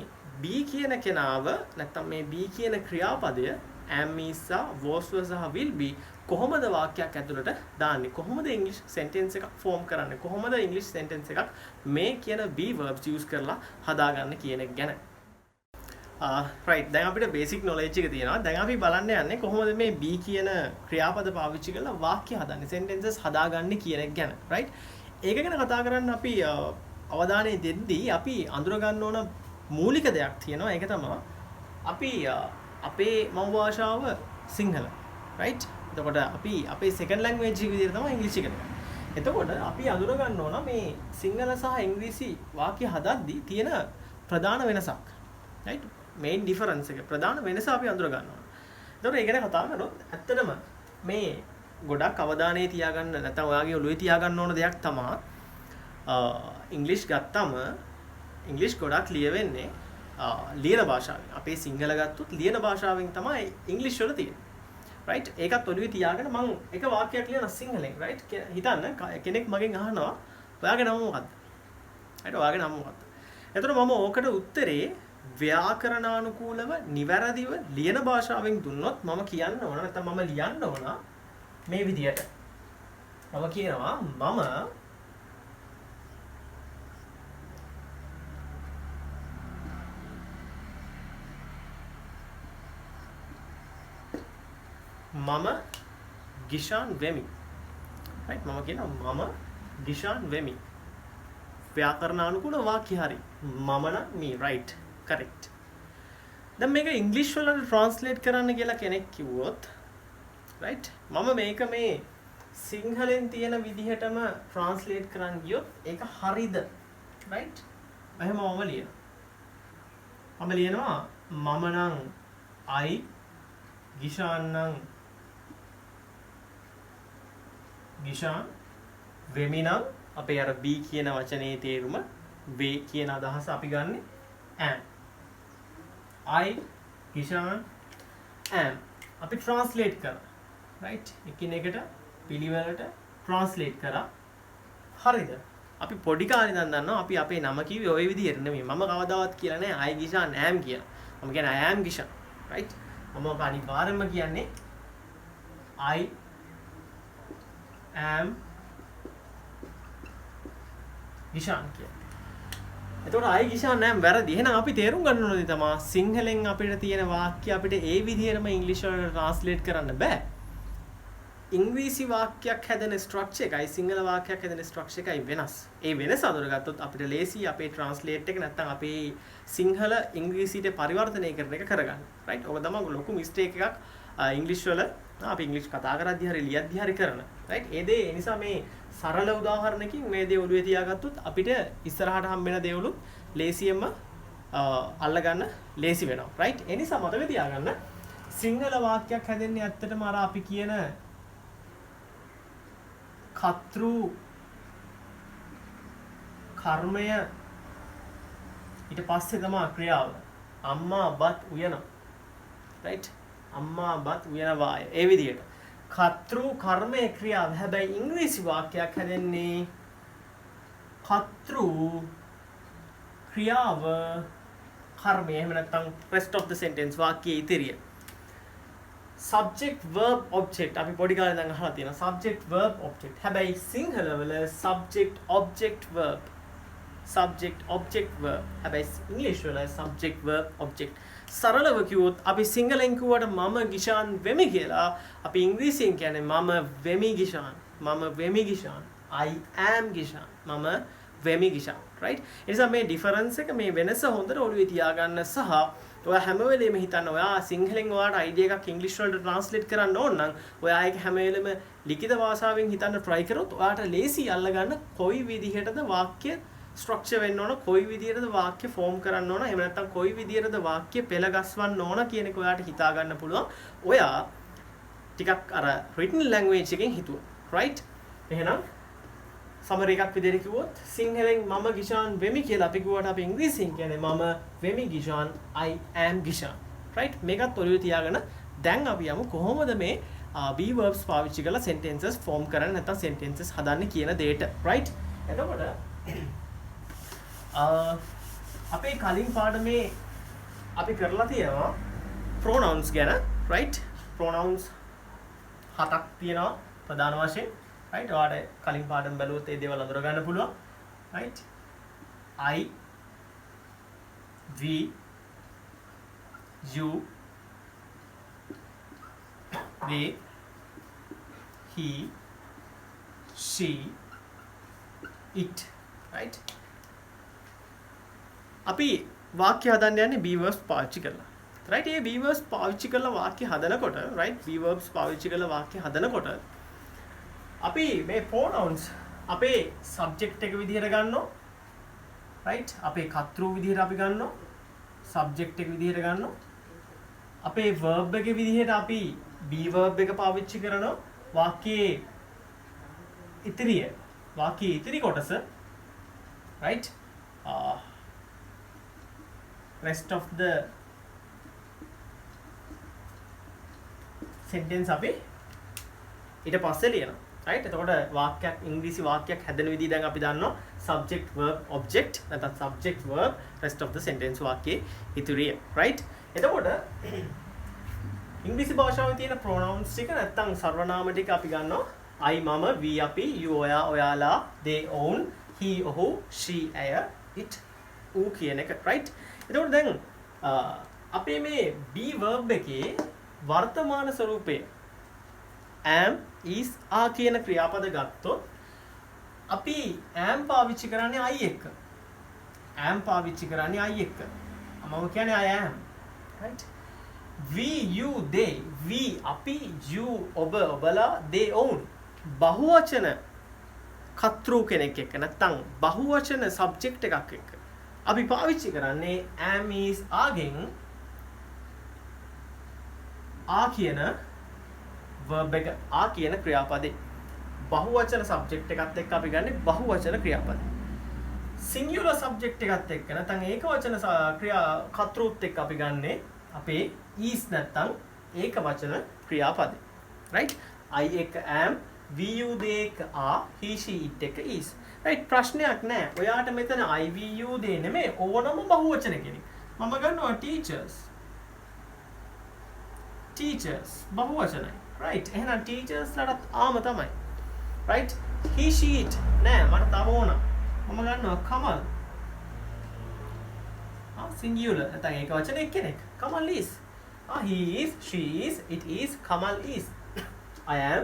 be කියන කෙනාව නැත්තම් මේ be කියන ක්‍රියාපදය am is was were සහ will be කොහොමද වාක්‍යයක් ඇතුළට දාන්නේ කොහොමද english sentence එකක් form කරන්නේ කොහොමද english sentence එකක් මේ කියන be verbs use කරලා හදාගන්න කියන එක ගැන right දැන් අපිට basic knowledge එක තියෙනවා දැන් අපි බලන්න යන්නේ කොහොමද මේ be කියන ක්‍රියාපද පාවිච්චි කරලා වාක්‍ය හදන්නේ sentences හදාගන්නේ කියන එක ගැන right ඒක ගැන කතා කරන්න අපි අවධානය දෙද්දී අපි අඳුර ගන්න ඕන මූලික දෙයක් තියෙනවා ඒක තමයි අපි අපේ මව් භාෂාව සිංහල right එතකොට අපි අපේ second language එක විදිහට තමයි ඉංග්‍රීසි ඉගෙන ගන්න. එතකොට අපි අඳුර ගන්න ඕන මේ සිංහල සහ ඉංග්‍රීසි වාක්‍ය හදද්දී තියෙන ප්‍රධාන වෙනසක් right main difference එක ප්‍රධාන වෙනස අපි අඳුර ගන්න ඕන. එතකොට ඒ ගැන කතා කරනොත් ඇත්තටම මේ ගොඩක් අවධානය තියාගන්න නැත්නම් ඔයාගේ ඔළුවේ තියාගන්න ඕන දෙයක් තමයි ඉංග්‍රීසි ගත්තම ඉංග්‍රීසි ගොඩක් ලියවෙන්නේ ලියන භාෂාවෙන් අපේ සිංහල ගත්තොත් ලියන භාෂාවෙන් තමයි ඉංග්‍රීසි වල තියෙන්නේ right ඒකත් ඔළුවේ තියාගෙන මම එක වාක්‍යයක් ලියන සිංහලෙන් right හිතන්න කෙනෙක් මගෙන් අහනවා ඔයාගේ නම මොකක්ද right ඔයාගේ නම මොකක්ද එතකොට මම ඕකට උත්තරේ ව්‍යාකරණානුකූලව නිවැරදිව ලියන භාෂාවෙන් දුන්නොත් මම කියන්න ඕන නැත්නම් මම ලියන්න ඕන මේ විදියට මම කියනවා මම ගිෂාන් වෙමි right මම කියනවා මම ගිෂාන් වෙමි ව්‍යාකරණානුකූල වාක්‍ය හරි මම නම් me right correct දැන් මේක ඉංග්‍රීසි වලට ට්‍රාන්ස්ලේට් කරන්න කියලා කෙනෙක් කිව්වොත් right මම මේක මේ සිංහලෙන් තියෙන විදිහටම ට්‍රාන්ස්ලේට් කරන්න ගියොත් ඒක හරිද right එහෙම මම ලියනවා මම නම් I ගිෂාන් නම් ගිෂාන් වෙමි නම් අපේ අර be කියන වචනේ තේරුම වේ කියන අදහස අපි ගන්නෙ am I ගිෂාන් am අපි ට්‍රාන්ස්ලේට් කරා right එකිනෙකට පිළිවෙලට ට්‍රාන්ස්ලේට් කරා හරිද අපි පොඩි කාලේ ඉඳන් දන්නවා අපි අපේ නම කිව්වේ ওই විදිහට නෙමෙයි මම කවදාවත් කියලා නැහැ I ගිෂාන් am කියලා මම කියන්නේ I am ගිෂාන් right මම ඔක අනිවාර්යයෙන්ම කියන්නේ I am ගිෂාන් කියලා. එතකොට I ගිෂාන් නම් වැරදි. එහෙනම් අපි තේරුම් ගන්න ඕනේ තමයි සිංහලෙන් අපිට තියෙන වාක්‍ය අපිට ඒ විදිහටම ඉංග්‍රීසි වලට ට්‍රාන්ස්ලේට් කරන්න බෑ. ඉංග්‍රීසි වාක්‍යයක් හැදෙන ස්ට්‍රක්චර් එකයි සිංහල වාක්‍යයක් හැදෙන ස්ට්‍රක්චර් එකයි වෙනස්. ඒ වෙනස අඳුරගත්තොත් අපිට ලේසි අපේ ට්‍රාන්ස්ලේට් එක නැත්නම් අපේ සිංහල ඉංග්‍රීසියට පරිවර්තනය කරන එක කරගන්න. right? ඔක තමයි ලොකු මිස්ටේක් එකක් ඉංග්‍රීසි වල අපි ඉංග්‍රීසි කතා කරද්දී හරි ලියද්දී හරි කරන. right? ඒ නිසා මේ සරල උදාහරණකින් මේ දේ ඔළුවේ තියාගත්තොත් අපිට ඉස්සරහට හම්බෙන දේවලුත් ලේසියෙන්ම අල්ලගන්න ලේසි වෙනවා. right? ඒ නිසා මතක තියාගන්න සිංහල වාක්‍යයක් හැදෙන්නේ ඇත්තටම අර අපි කියන කතෘ කර්මය ඊට පස්සේ තමයි ක්‍රියාව. අම්මා බත් උයනවා. right? අම්මා බත් උයනවාය. ඒ විදිහට. කතෘ කර්මය ක්‍රියාව. හැබැයි ඉංග්‍රීසි වාක්‍යයක් හැදෙන්නේ කතෘ ක්‍රියාව කර්මය. එහෙම නැත්නම් rest of the sentence වාක්‍යයේ ඉතිරිය. subject verb object අපි පොඩි කාලේ ඉඳන් අහලා තියෙනවා subject verb object. හැබැයි සිංහල වල subject object verb හැබැයි ඉංග්‍රීසි වල subject verb object. සරලව කිව්වොත් අපි සිංහලෙන් කිව්වට මම ගිෂාන් වෙමි කියලා අපි ඉංග්‍රීසියෙන් කියන්නේ මම වෙමි ගිෂාන් I am ගිෂාන් මම වෙමි ගිෂාන් right ඒ නිසා මේ ඩිෆරන්ස් එක මේ වෙනස හොඳට ඔළුවේ තියාගන්න සහ ඔයා හැම වෙලෙම හිතන්න ඔයා සිංහලෙන් ඔයාට අයිඩියා එකක් ඉංග්‍රීසි වලට ට්‍රාන්ස්ලේට් කරන්න ඕන නම් ඔයා ඒක හැම වෙලෙම ලිඛිත භාෂාවෙන් හිතන්න try කරොත් ඔයාට ලේසි අල්ලගන්න කොයි විදිහටද වාක්‍ය ස්ට්‍රක්චර් වෙන්න ඕන කොයි විදිහටද වාක්‍ය ෆෝම් කරන්න ඕන එහෙම නැත්නම් කොයි විදිහටද වාක්‍ය පෙළ ගස්වන්න ඕන කියන එක ඔයාට හිතා ගන්න පුළුවන් ඔයා ටිකක් අර written language එකෙන් හිතුවා right එහෙනම් සමරි එකක් විදිහට කිව්වොත් සිංහලෙන් මම ගිෂාන් වෙමි කියලා අපි කිව්වට අපි ඉංග්‍රීසියෙන් කියන්නේ මම වෙමි ගිෂාන් I am ගිෂාන් right මේකත් ඔළුවේ තියාගෙන දැන් අපි යමු කොහොමද මේ be verbs පාවිච්චි කරලා sentences form කරන්න නැත්නම් sentences හදන්නේ කියන දෙයට right එතකොට අපේ කලින් පාඩමේ අපි කරලා තියෙනවා pronouns ගැන right pronouns 7ක් තියෙනවා ප්‍රධාන වශයෙන් right ඔයාලට කලින් පාඩම් බැලුවොත් ඒ දේවල් අඳුර ගන්න පුළුවන් right I we you they he she it right අපි වාක්‍ය හදන්න යන්නේ be verbs පාවිච්චි කරලා. right මේ be verbs පාවිච්චි කරලා වාක්‍ය හදනකොට right be verbs පාවිච්චි කරලා වාක්‍ය හදනකොට අපි මේ pronouns අපේ subject එක විදිහට ගන්නවා. right අපේ කතෘ විදිහට අපි ගන්නවා. subject එක විදිහට ගන්නවා. අපේ verb එක විදිහට අපි be verb එක පාවිච්චි කරනවා. වාක්‍යයේ ඉතිරි කොටස right rest of the sentence අපි ඊට පස්සේ ලියනවා right එතකොට වාක්‍යයක් ඉංග්‍රීසි වාක්‍යයක් හැදෙන විදිහ දැන් අපි දන්නවා subject verb object නැත්නම් subject verb rest of the sentence වාක්‍යයේ ඉතුරුය right එතකොට ඉංග්‍රීසි භාෂාවේ තියෙන pronouns ටික නැත්නම් සර්වනාම ටික අපි ගන්නවා I මම we අපි you ඔයා ඔයාලා they own he ඔහු she ඇය it ඌ කියන එක right එතකොට දැන් අපේ මේ be verb එකේ වර්තමාන ස්වරූපය am is are කියන ක්‍රියාපද ගත්තොත් අපි am පාවිච්චි කරන්නේ I එක්ක. am පාවිච්චි කරන්නේ I එක්ක. මම කියන්නේ I am. right? we you they we අපි you ඔබ ඔබලා they own බහුවචන කර්තෘ කෙනෙක් එක්ක නැත්නම් බහුවචන සබ්ජෙක්ට් එකක් එක්ක අපි පාවිච්චි කරන්නේ am is ආගෙන් ආ කියන verb එක ආ කියන ක්‍රියාපදේ බහුවචන සබ්ජෙක්ට් එකත් එක්ක අපි ගන්නේ බහුවචන ක්‍රියාපද. singular සබ්ජෙක්ට් එකත් එක්ක නැත්නම් ඒකවචන ක්‍රියා කර්තෘත් එක්ක අපි ගන්නේ අපේ is නැත්නම් ඒකවචන ක්‍රියාපද. right? I එක am, we you they එක are, he she it එක is. right? ප්‍රශ්නයක් නැහැ. ඔයාට මෙතන I we you they නෙමෙයි ඕනම බහුවචන කෙනෙක්. මම ගන්නවා teachers. teachers බහුවචනයි. right? එහෙනම් teachers ලටත් ආම තමයි. right? he she it නෑ මට තව ඕන. මම ගන්නවා Kamal. singular නැත්නම් ඒකවචන එක්කෙනෙක්. Kamal is. he is, she is, it is, Kamal is. I am,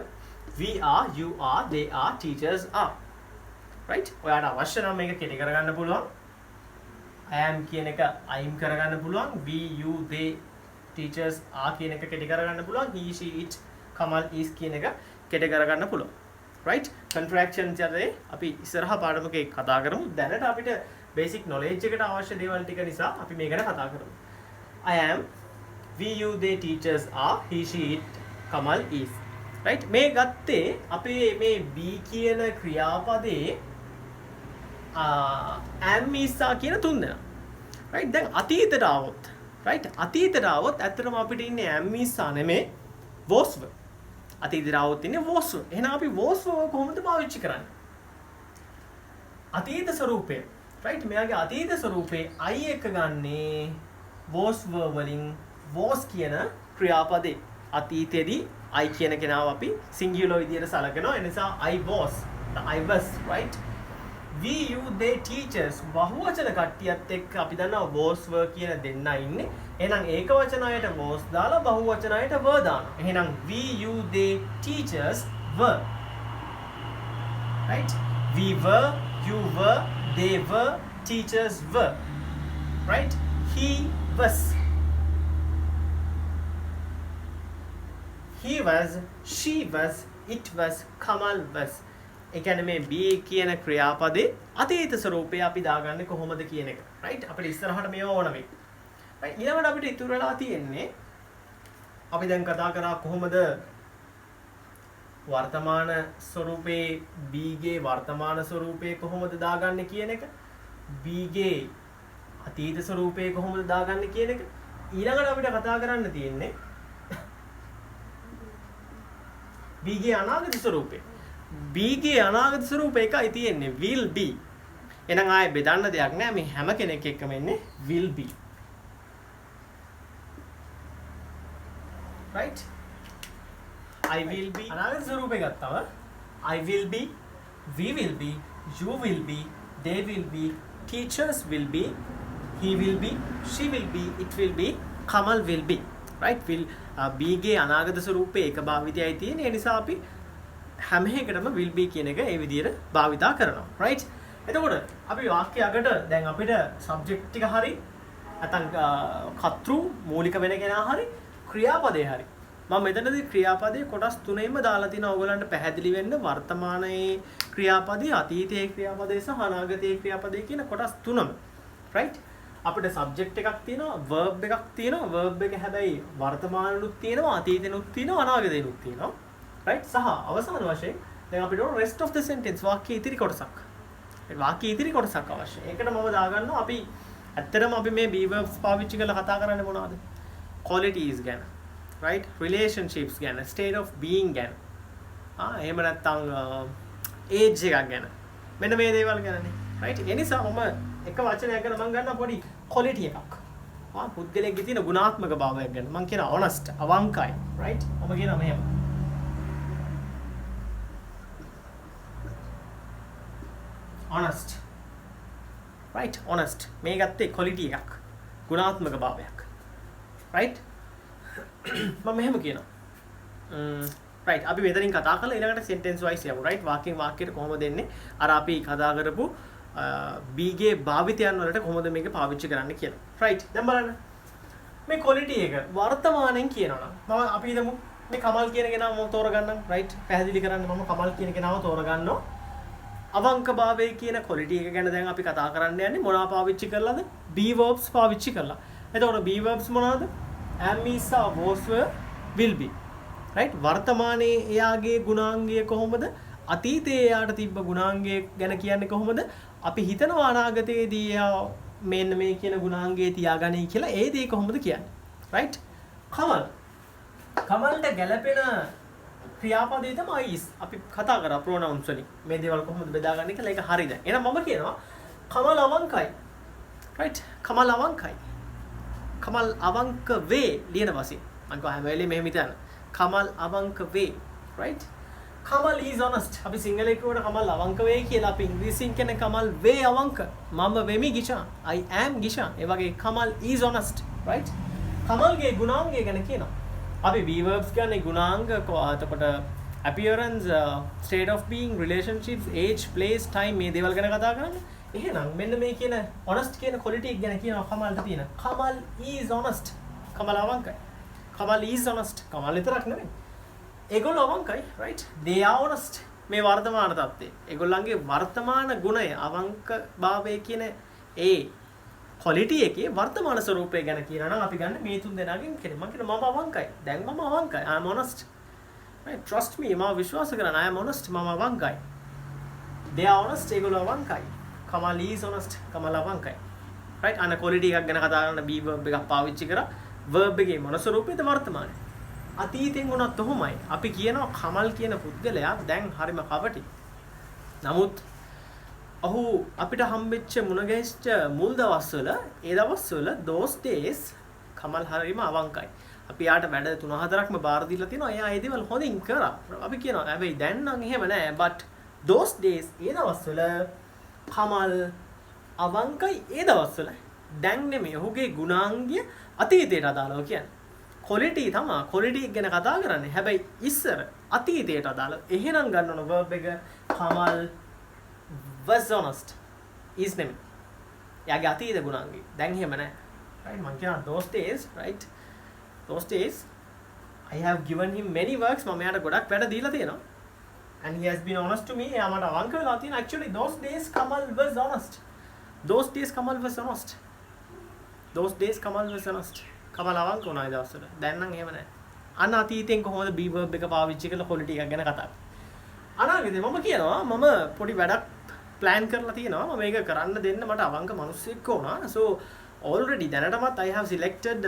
we are, you are, they are, teachers are. right? ඔයාට අවශ්‍ය නම් මේක කෙටි කරගන්න පුළුවන්. I am කියන එක I'm කරගන්න පුළුවන්. we, you, they, teachers are කියන එක කෙටි කරගන්න පුළුවන්. he, she, it, Kamal is කියන එක කෙටි කරගන්න පුළුවන්. right? contractions යටතේ අපි ඉස්සරහා පාඩමකේ කතා කරමු. දැනට අපිට basic knowledge එකට අවශ්‍ය දේවල් ටික නිසා අපි මේ ගැන කතා කරමු. I am, we, you, they, teachers are, he, she, it, Kamal is. right? මේ ගත්තේ අපේ මේ be කියන ක්‍රියාපදේ am is are කියන තුන්දෙනා. right? දැන් අතීතයට આવොත් right? අතීතයට આવොත් ඇත්තටම අපිට ඉන්නේ am is are නෙමෙයි was were. අතීතයට આવොත් ඉන්නේ was were. එහෙනම් අපි was were කොහොමද පාවිච්චි කරන්නේ? අතීත ස්වරූපය. right? මෙයාගේ අතීත ස්වරූපේ I එක ගන්නේ was were වලින් was කියන ක්‍රියාපදේ. අතීතයේදී I කියන කෙනාව අපි singular විදියට සලකනවා. ඒ නිසා I was, right? we, you, they, teachers බහුවචන කට්ටියත් එක්ක අපි දන්නවා was were කියන දෙන්නා ඉන්නේ. එහෙනම් ඒකවචන අයට was දාලා බහුවචන අයට were දානවා. එහෙනම් we, you, they, teachers were. right? we were, you were, they were, teachers were. right? he was. he was, she was, it was, Kamal was. ඒ කියන්නේ මේ be කියන ක්‍රියාපදේ අතීත ස්වරූපය අපි දාගන්නේ කොහොමද කියන එක. right? අපිට ඉස්සරහට මේව ඕන වෙයි. right? ඊළඟට අපිට ඉතුරු වෙලා තියෙන්නේ අපි දැන් කතා කරා කොහොමද වර්තමාන ස්වරූපේ be ගේ වර්තමාන ස්වරූපේ කොහොමද දාගන්නේ කියන එක. be ගේ අතීත ස්වරූපේ කොහොමද දාගන්නේ කියන එක. ඊළඟට අපිට කතා කරන්න තියෙන්නේ be ගේ අනාගත ස්වරූපේ. be ගේ අනාගත ස්වරූපය එකයි තියෙන්නේ will be. එහෙනම් ආයේ බෙදන්න දෙයක් නැහැ. මේ හැම කෙනෙක් එක්කම එන්නේ will be. right? I will be අනාගත ස්වරූපය ගත්තම I will be, we will be, you will be, they will be, teachers will be, he will be, she will be, it will be, Kamal will be. right? will be ගේ අනාගත ස්වරූපේ එක භාවිතයයි තියෙන්නේ. ඒ නිසා අපි හැම එකටම will be කියන එක ඒ විදිහට භාවිතා කරනවා. right? එතකොට අපි වාක්‍යයකට දැන් අපිට subject ටික හරි නැත්නම් කර්තෘ මූලික වෙන කෙනා හරි ක්‍රියාපදේ හරි මම මෙතනදී ක්‍රියාපදයේ කොටස් තුනෙන්ම දාලා තිනවා ඔයගලන්ට පැහැදිලි වෙන්න වර්තමානයේ ක්‍රියාපදේ අතීතයේ ක්‍රියාපදේ සහ අනාගතයේ ක්‍රියාපදේ කියන කොටස් තුනම. right? අපිට subject එකක් තියෙනවා verb එකක් තියෙනවා verb එක හැබැයි වර්තමානෙනුත් තියෙනවා අතීතෙනුත් තියෙනවා අනාගතෙනුත් තියෙනවා. right? සහ අවසාන වශයෙන් දැන් අපිට rest of the sentence වාක්‍ය ඉදිරි කොටසක්. ඒ වාක්‍ය ඉදිරි කොටසක් අවශ්‍යයි. ඒකට මම දාගන්නවා අපි ඇත්තටම අපි මේ be verbs පාවිච්චි කරලා කතා කරන්නේ මොනවද? qualities ගැන. right? relationships ගැන, state of being ගැන. එහෙම නැත්නම් age එකක් ගැන. මෙන්න මේ දේවල් ගැනනේ. right? ඒ නිසා මම එක වචනයක් ගැන මම ගන්න පොඩි quality එකක්. පුද්ගලයෙක්ගේ තියෙන ගුණාත්මක භාවයක් ගැන. මම කියන honest, අවංකයි. right? මම කියනවා මෙහෙම. honest. right? honest. මේ ගත්තේ quality එකක්. ගුණාත්මක භාවයක්. right? මම මෙහෙම කියනවා. right අපි මෙතනින් කතා කරලා ඊළඟට sentence wise යමු right වාක්‍යයෙන් වාක්‍යයට කොහොමද දෙන්නේ අර අපි කතා කරපු be ගේ භාවිතයන් වලට කොහොමද මේක පාවිච්චි කරන්න කියලා right දැන් බලන්න මේ quality එක වර්තමානයෙන් කියනවා නම් මම අපි හිතමු මේ කමල් කියන කෙනාව මම තෝරගන්නම් right පැහැදිලි කරන්න මම කමල් කියන කෙනාව තෝරගන්නවා අවංකභාවය කියන quality එක ගැන දැන් අපි කතා කරන්න යන්නේ මොනවා පාවිච්චි කරලාද be verbs පාවිච්චි කරලා එතකොට be verbs මොනවාද am is was were will be right වර්තමානයේ එයාගේ ගුණාංගය කොහොමද අතීතයේ එයාට තිබ්බ ගුණාංගය ගැන කියන්නේ කොහොමද අපි හිතනවා අනාගතයේදී එයා මෙන්න මේ කියන ගුණාංගය තියාගනී කියලා ඒ දේ කොහොමද කියන්නේ right කමල්ට ගැලපෙන ක්‍රියාපදේ තමයි is අපි කතා කරා pronouns වලින් මේ දේවල් කොහොමද බෙදාගන්නේ කියලා ඒක හරිද එහෙනම් මම කියනවා කමල් අවංකයි right කමල් අවංකයි කමල් අවංක වේ ලියන වශයෙන් මම කොහොම වෙලේ මෙහෙම හිතන්න කමල් අවංක වේ right කමල් is honest අපි සිංහලයේ කියවට කමල් අවංක වේ කියලා අපි ඉංග්‍රීසියෙන් කියන්නේ කමල් වේ අවංක මම වෙමි ගිෂාන් I am ගිෂාන් ඒ වගේ කමල් is honest right කමල්ගේ ගුණාංගය ගැන කියනවා අපි be verbs ගන්න ගුණාංග එතකොට appearance state of being relationships age place time මේ දේවල් ගැන කතා කරන්නේ එහෙනම් මෙන්න මේ කියන honest කියන quality එක ගැන කියනවා කමල්ට තියෙන Kamal is honest Kamal අවංකයි Kamal is honest Kamal විතරක් නෙමෙයි ඒගොල්ලෝ අවංකයි right they are honest මේ වර්තමාන තත්ත්වය ඒගොල්ලන්ගේ වර්තමාන ගුණය අවංකභාවය කියන ඒ quality එකේ වර්තමාන ස්වරූපය ගැන කියනවා නම් අපි ගන්න මේ තුන් දෙනාගෙන් කෙනෙක් මම කියනවා මම අවංකයි දැන් මම අවංකයි I am honest right trust me මම විශ්වාස කරනවා I am honest මම අවංකයි they are honest ඒගොල්ලෝ අවංකයි Kamal is honest Kamal අවංකයි right අන quality එකක් ගැන කතා කරන be verb එකක් පාවිච්චි කරා verb එකේ මොන ස්වරූපයද වර්තමානයේ අතීතෙන් උනත් ඔහොමයි අපි කියනවා කමල් කියන පුද්ගලයා දැන් හරිම කවටි නමුත් ඔහු අපිට හම්බෙච්ච මුණ ගැහිච්ච මුල් දවස්වල ඒ දවස්වල those days කමල් හරිම අවංකයි අපි යාට වැඩ 3-4ක්ම බාර දීලා තිනවා එයා ඒ දේවල් හොඳින් කරා අපි කියනවා හැබැයි දැන් නම් එහෙම නෑ but those days ඒ දවස්වල කමල් අවංකයි ඒ දවස්වල දැන් නෙමෙයි ඔහුගේ ගුණාංගය අතීතයට අදාළව කියන්නේ quality තමයි quality ගැන කතා කරන්නේ හැබැයි ඉස්සර අතීතයට අදාළව එහෙනම් ගන්න ඕන verb එක කමල් was honest is නෙමෙයි යාගේ අතීත ගුණාංගය දැන් එහෙම නැහැ right මං කියනවා those days right those days I have given him many works මම යාට ගොඩක් වැඩ දීලා තියෙනවා and he has been honest to me එයා මට අවංක වෙලා තියෙනවා actually those days Kamal was honest those days Kamal was honest those days Kamal was honest Kamal අවංක වුණා ඒ දවස්වල දැන් නම් එහෙම නැහැ අන අතීතෙන් කොහොමද be verb එක පාවිච්චි කරලා quality එකක් ගැන කතා කරන්නේ අනාගතේ මම කියනවා මම පොඩි වැඩක් plan කරලා තියෙනවා මම මේක කරන්න දෙන්න මට අවංක මිනිස්සෙක් ඕනා so already දැනටමත් I have selected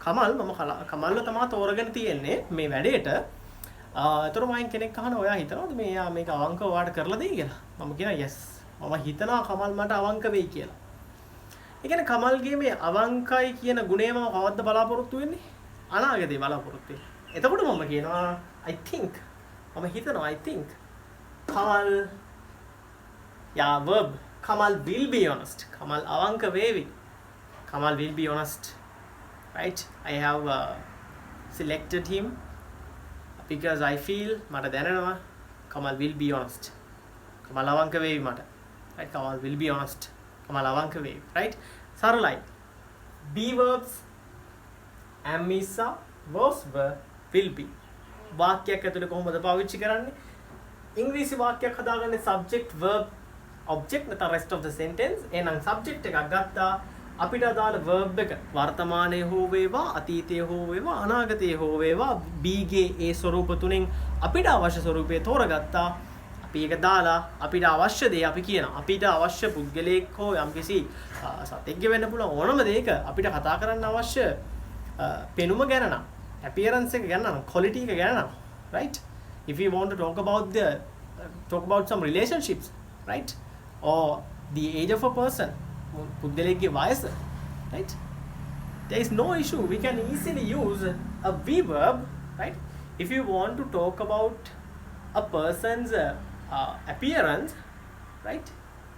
කමල් මම කමල්ව තමයි තෝරගෙන තියෙන්නේ මේ වැඩේට ඒතර මම කෙනෙක් අහනවා ඔයා හිතනවද මෙයා මේක අවංක ඔයාට කරලා දෙයි කියලා මම කියනවා yes මම හිතනවා කමල් මට අවංක වෙයි කියලා ඒ කියන්නේ කමල්ගේ මේ අවංකයි කියන ගුණය මම කවද්ද බලාපොරොත්තු වෙන්නේ අනාගතේ බලාපොරොත්තු වෙන්නේ එතකොට මම කියනවා I think මම හිතනවා I think Kamal yeah verb Kamal will be honest Kamal අවංක වේවි Kamal will be honest right I have selected him because I feel මට දැනෙනවා Kamal will be honest Kamal අවංක වේවි මට right Kamal will be honest Kamal අවංක වේවි right සරලයි be verbs am is was were will be වාක්‍යයක් ඇතුලේ කොහොමද පාවිච්චි කරන්නේ ඉංග්‍රීසි වාක්‍යයක් හදාගන්නේ subject verb object නැත්නම් rest of the sentence එහෙනම් subject එකක් ගත්තා අපිට අදාළ verb එක වර්තමානයේ හෝ වේවා අතීතයේ හෝ වේවා අනාගතයේ හෝ වේවා be ගේ ඒ ස්වරූප තුنين අපිට අවශ්‍ය ස්වරූපය තෝරගත්තා අපි ඒක දාලා අපිට අවශ්‍ය දේ අපි කියනවා අපිට අවශ්‍ය පුද්ගලයෙක් හෝ යම්කිසි සතෙක්ගෙ වෙන්න පුළුවන් ඕනම දෙයක අපිට කතා කරන්න අවශ්‍ය පෙනුම ගැන නම් appearance එක ගැන නම් quality එක ගැන නම් right if you want to talk about some relationships right or the age of a person පුද්ගලයෙක්ගේ වයස right there is no issue we can easily use a be verb right if you want to talk about a person's appearance right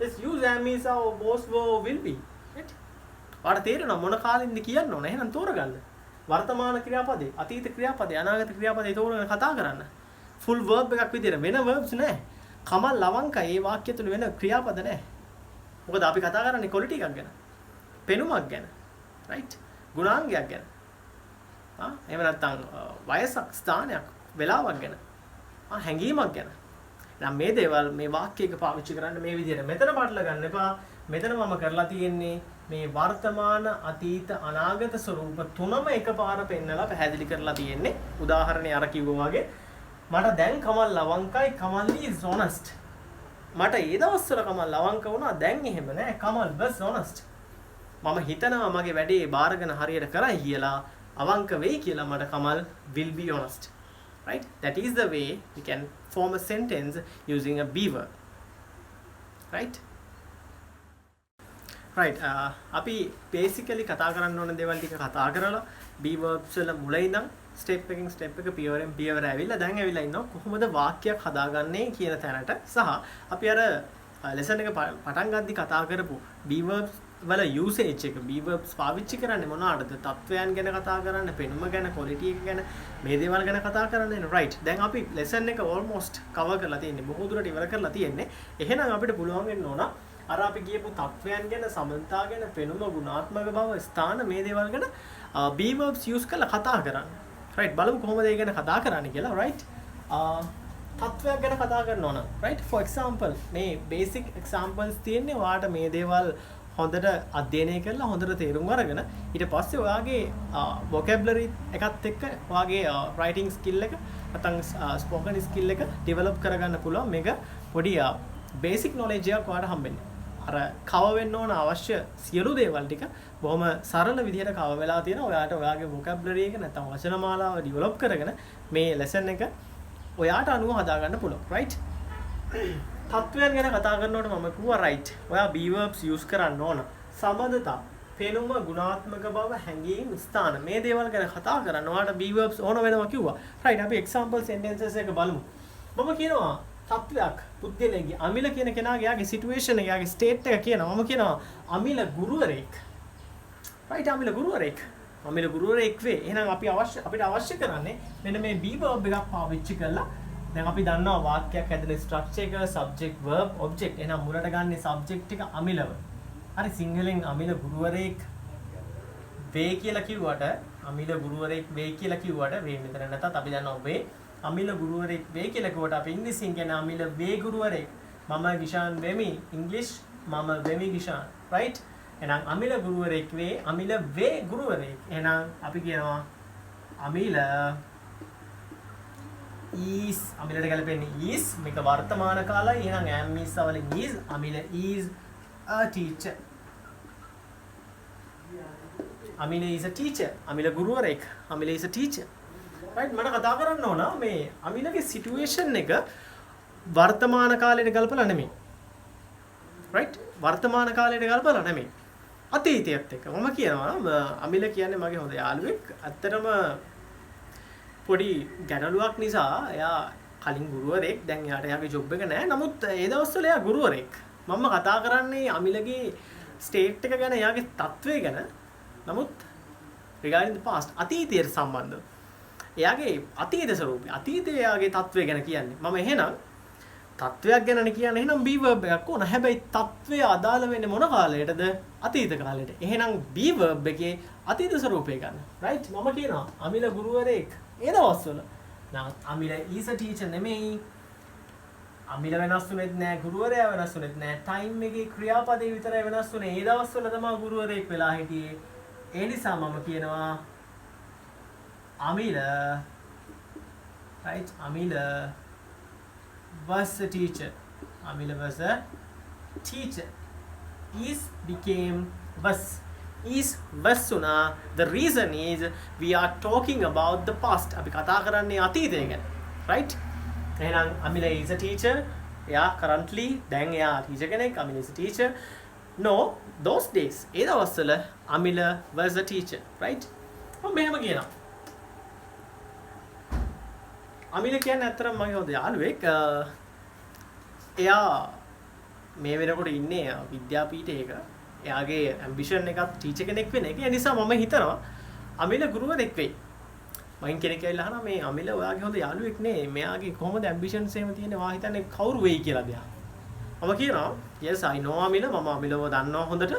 let's use am is or was were will be right ඔයාලට තේරෙනවා මොන කාලෙන්ද කියන්න ඕන එහෙනම් තෝරගන්න වර්තමාන ක්‍රියාපදේ අතීත ක්‍රියාපදේ අනාගත ක්‍රියාපදේ තෝරගෙන කතා කරන්න ෆුල් verb එකක් විදියට වෙන verbs නැහැ. කමල් ලවංකයි ඒ වාක්‍ය තුල වෙන ක්‍රියාපද නැහැ. මොකද අපි කතා කරන්නේ quality එකක් ගැන. පෙනුමක් ගැන. right? ගුණාංගයක් ගැන. එහෙම නැත්නම් වයසක්, ස්ථානයක්, වෙලාවක් ගැන. හැඟීමක් ගැන. දැන් මේ දේවල් මේ වාක්‍යයක පාවිච්චි කරන්න මේ විදිහට මෙතන පටල ගන්න එපා. මෙතන මම කරලා තියෙන්නේ මේ වර්තමාන, අතීත, අනාගත ස්වරූප තුනම එකපාර පෙන්නලා පැහැදිලි කරලා තියෙන්නේ. උදාහරණේ අර කිව්වා වගේ මට දැන් කමල් ලවංකයි, කමල් is honest. මට ඒ දවස්වල කමල් ලවංක වුණා, දැන් එහෙම නෑ. Kamal was honest. මම හිතනවා මගේ වැඩේ බාරගෙන හරියට කරයි කියලා, අවංක වෙයි කියලා මට Kamal will be honest. Right? That is the way we can form a sentence using a be verb. Right? Right. අපි basically කතා කරන්න ඕන දේවල් ටික කතා කරලා be verbs වල මුල ඉඳන් step එකකින් step එක පියවරෙන් පියවර ඇවිල්ලා දැන් ඇවිල්ලා ඉන්නවා කොහොමද වාක්‍යයක් හදාගන්නේ කියන තැනට. සහ අපි අර lesson එක පටන් ගද්දි කතා කරපු be verbs වල usage එක, be verbs පාවිච්චි කරන්නේ මොනවාටද? තත්වයන් ගැන කතා කරන්න, පෙනුම ගැන, quality එක ගැන, මේ දේවල් ගැන කතා කරන්නේ. right. දැන් අපි lesson එක almost cover කරලා තියෙන්නේ. බොහෝ දුරට ඉවර කරලා තියෙන්නේ. එහෙනම් අපිට පුළුවන් වෙන්න ඕන අර අපි කියපු තත්වයන් ගැන, සමන්තා ගැන, පෙනුම, ගුණාත්මක බව, ස්ථාන මේ දේවල් ගැන be verbs use කරලා කතා කරන්න. right. බලමු කොහොමද ඒ ගැන කතා කරන්නේ කියලා. right. තත්වයක් ගැන කතා කරනවා නම් right. for example මේ basic examples තියෙන්නේ ඔයාට මේ දේවල් හොඳට අධ්‍යයනය කරලා හොඳට තේරුම් අරගෙන ඊට පස්සේ ඔයාගේ vocabulary එකත් එක්ක ඔයාගේ writing skill එක නැත්නම් spoken skill එක develop කරගන්න පුළුවන්. මේක පොඩි basic knowledge එකක් ඔයාට හම්බෙන්නේ. අර cover වෙන්න ඕන අවශ්‍ය සියලු දේවල් ටික බොහොම සරල විදිහට cover වෙලා තියෙනවා. ඔයාට ඔයාගේ vocabulary එක නැත්නම් වචන මාලාව develop කරගෙන මේ lesson එක ඔයාට අනුව හදාගන්න පුළුවන්. right? තත්වයන් ගැන කතා කරනකොට මම කිව්වා right. ඔයා be verbs use කරන්න ඕන. සමදතා, පෙනුම, ගුණාත්මක බව, හැඟීම්, ස්ථාන මේ දේවල් ගැන කතා කරන්න ඔයාට be verbs ඕන වෙනවා කිව්වා. right. අපි example sentences එක බලමු. මම කියනවා තත්වයක් පුද්ගලයාගේ අමිල කියන කෙනාගේ යාගේ situation එක, යාගේ state එක කියනවා. මම කියනවා අමිල ගුරුවරයෙක්. right. අමිල ගුරුවරයෙක්. අමිල ගුරුවරයෙක් වේ. එහෙනම් අපිට අවශ්‍ය කරන්නේ මෙන්න මේ be verb එකක් පාවිච්චි කරලා දැන් අපි දන්නවා වාක්‍යයක් හැදෙන ස්ට්‍රක්චර් එක subject verb object. එහෙනම් මුලට ගන්න subject එක අමිලව. හරි. සිංහලෙන් අමිල ගුරුවරයෙක් වේ කියලා කිව්වට, අමිල ගුරුවරයෙක් වේ කියලා කිව්වට වේ මෙතන නැතත් අපි දන්නවා වේ. අමිල ගුරුවරයෙක් වේ කියලා කිව්වට අපි ඉංග්‍රීසියෙන් කියන අමිල වේ ගුරුවරයෙක්. මම ගිෂාන් වෙමි. English මම වෙමි ගිෂාන්. right? එහෙනම් අමිල ගුරුවරයෙක් වේ, අමිල වේ ගුරුවරයෙක්. එහෙනම් අපි කියනවා අමිල is අමිලට ගැලපෙන්නේ is මේක වර්තමාන කාලයි. එහෙනම් am is වලින් is Amila is a teacher. Amila is a teacher. අමිල ගුරුවරයෙක්. අමිල is a teacher. right. මට කතා කරන්න ඕන මේ අමිලගේ situation එක වර්තමාන කාලයට ගලපලා නෙමෙයි. right. වර්තමාන කාලයට ගලපලා නෙමෙයි. අතීතයත් එක්ක. මම කියනවා අමිල කියන්නේ මගේ හොඳ යාළුවෙක්. ඇත්තටම පොඩි ගැටලුවක් නිසා එයා කලින් ගුරුවරයෙක්. දැන් එයාට එයාගේ ජොබ් එක නැහැ. නමුත් ඒ දවස්වල එයා ගුරුවරයෙක්. මම කතා කරන්නේ අමිලගේ ස්ටේට් එක ගැන, එයාගේ තත්ත්වය ගැන. නමුත් regarding the past අතීතයට සම්බන්ධව. එයාගේ අතීත ස්වරූපය, අතීතයේ එයාගේ තත්ත්වය ගැන කියන්නේ. මම එහෙනම් තත්ත්වයක් ගැනනේ කියන්නේ. එහෙනම් be verb එකක් ඕන. හැබැයි තත්ත්වය අදාළ වෙන්නේ මොන කාලයටද? අතීත කාලයට. එහෙනම් be verb එකේ අතීත ස්වරූපය ගන්න. right. මම කියනවා අමිල ගුරුවරයෙක් ඒ දවස්වල. නම් අමිල is a teacher නෙමෙයි. අමිල වෙනස් වුනේත් නෑ, ගුරුවරයා වෙනස් වුනේත් නෑ. time එකේ ක්‍රියාපදේ විතරයි වෙනස් වුනේ. ඒ දවස්වල තමයි ගුරුවරයෙක් වෙලා හිටියේ. ඒ නිසා මම කියනවා අමිල right. Amila was a teacher. Amila was a teacher. Is became was. Is was suna. The reason is we are talking about the past. අපි කතා කරන්නේ අතීතය ගැන. right. එහෙනම් Amila is a teacher. Yeah, currently දැන් එයා teacher කෙනෙක්. Amila is a teacher. No, those days. ඒ දවස්වල Amila was a teacher. right. මම මෙහෙම කියනවා. අමිල කියන්නේ ඇත්තටම මගේ හොඳ යාළුවෙක්. එයා මේ වෙනකොට ඉන්නේ විද්‍යාපීඨයක. එයාගේ ඇම්බිෂන් එකක් ටීචර් කෙනෙක් වෙන එක. ඒ නිසා මම හිතනවා අමිල ගුරුවරයෙක් වෙයි. මයින් කෙනෙක් ඇවිල්ලා අහනවා මේ අමිල ඔයාගේ හොඳ යාළුවෙක් නේ. මෙයාගේ කොහොමද ඇම්බිෂන්ස් එහෙම තියෙන්නේ? වා හිතන්නේ කවුරු වෙයි කියලා දෙයක්. මම කියනවා yes I know අමිල. මම අමිලව දන්නවා හොඳට.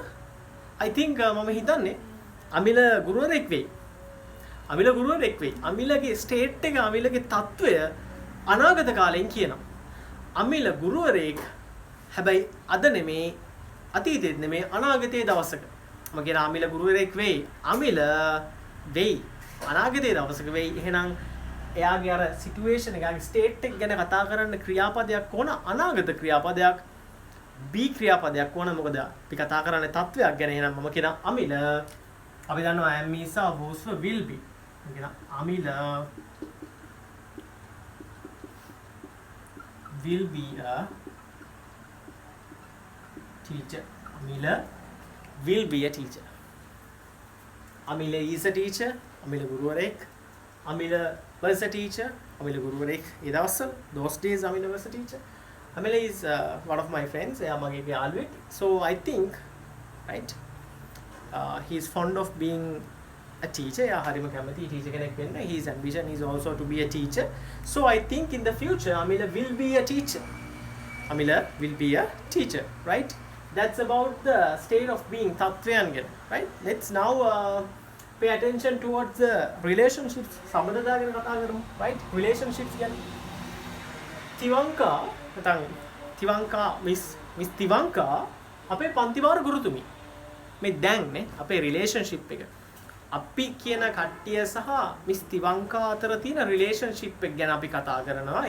I think මම හිතන්නේ අමිල ගුරුවරයෙක් වෙයි. අමිල ගුරුවරයෙක් වෙයි. අමිලගේ ස්ටේට් එක අමිලගේ තත්වය අනාගත කාලෙන් කියනවා. අමිල ගුරුවරයෙක් හැබැයි අද නෙමේ අතීතෙත් නෙමේ අනාගතයේ දවසක. මම කියන අමිල ගුරුවරයෙක් වෙයි. අමිල වෙයි. අනාගතයේ දවසක වෙයි. එහෙනම් එයාගේ අර සිටුේෂන් එක, එයාගේ ස්ටේට් එක ගැන කතා කරන්න ක්‍රියාපදයක් ඕන, අනාගත ක්‍රියාපදයක්. B ක්‍රියාපදයක් ඕන. මොකද අපි කතා කරන්නේ තත්වයක් ගැන. එහෙනම් මම කියන අමිල අපි දන්නවා am is was will be. මම කියන අමිල will be a teacher. Amila will be a teacher. Amila is a teacher. Amila ගුරුවරයෙක්. Amila was a teacher. Amila ගුරුවරයෙක්. ඒ දවස්වල those days Amila was a teacher. Amila is one of my friends. එයා මගේ යාළුවෙක්. So I think right he is fond of being a teacher. එයා හරිම කැමති teacher කෙනෙක් වෙන්න. His ambition is also to be a teacher. So I think in the future Amila will be a teacher. Amila will be a teacher, right? That's about the state of being tattvayan ගැන, right? Let's now pay attention towards the relationships. සම්බන්ධතා ගැන කතා කරමු, right? Relationships ගැන. තිවංකා නැත්නම් තිවංකා miss තිවංකා අපේ පන්තිවාර ගුරුතුමී. මේ දැන් නේ අපේ රිලේෂන්ෂිප් එක. අපි කියන කට්ටිය සහ මිස් තිවංකා අතර තියෙන රිලේෂන්ෂිප් එක ගැන අපි කතා කරනවා.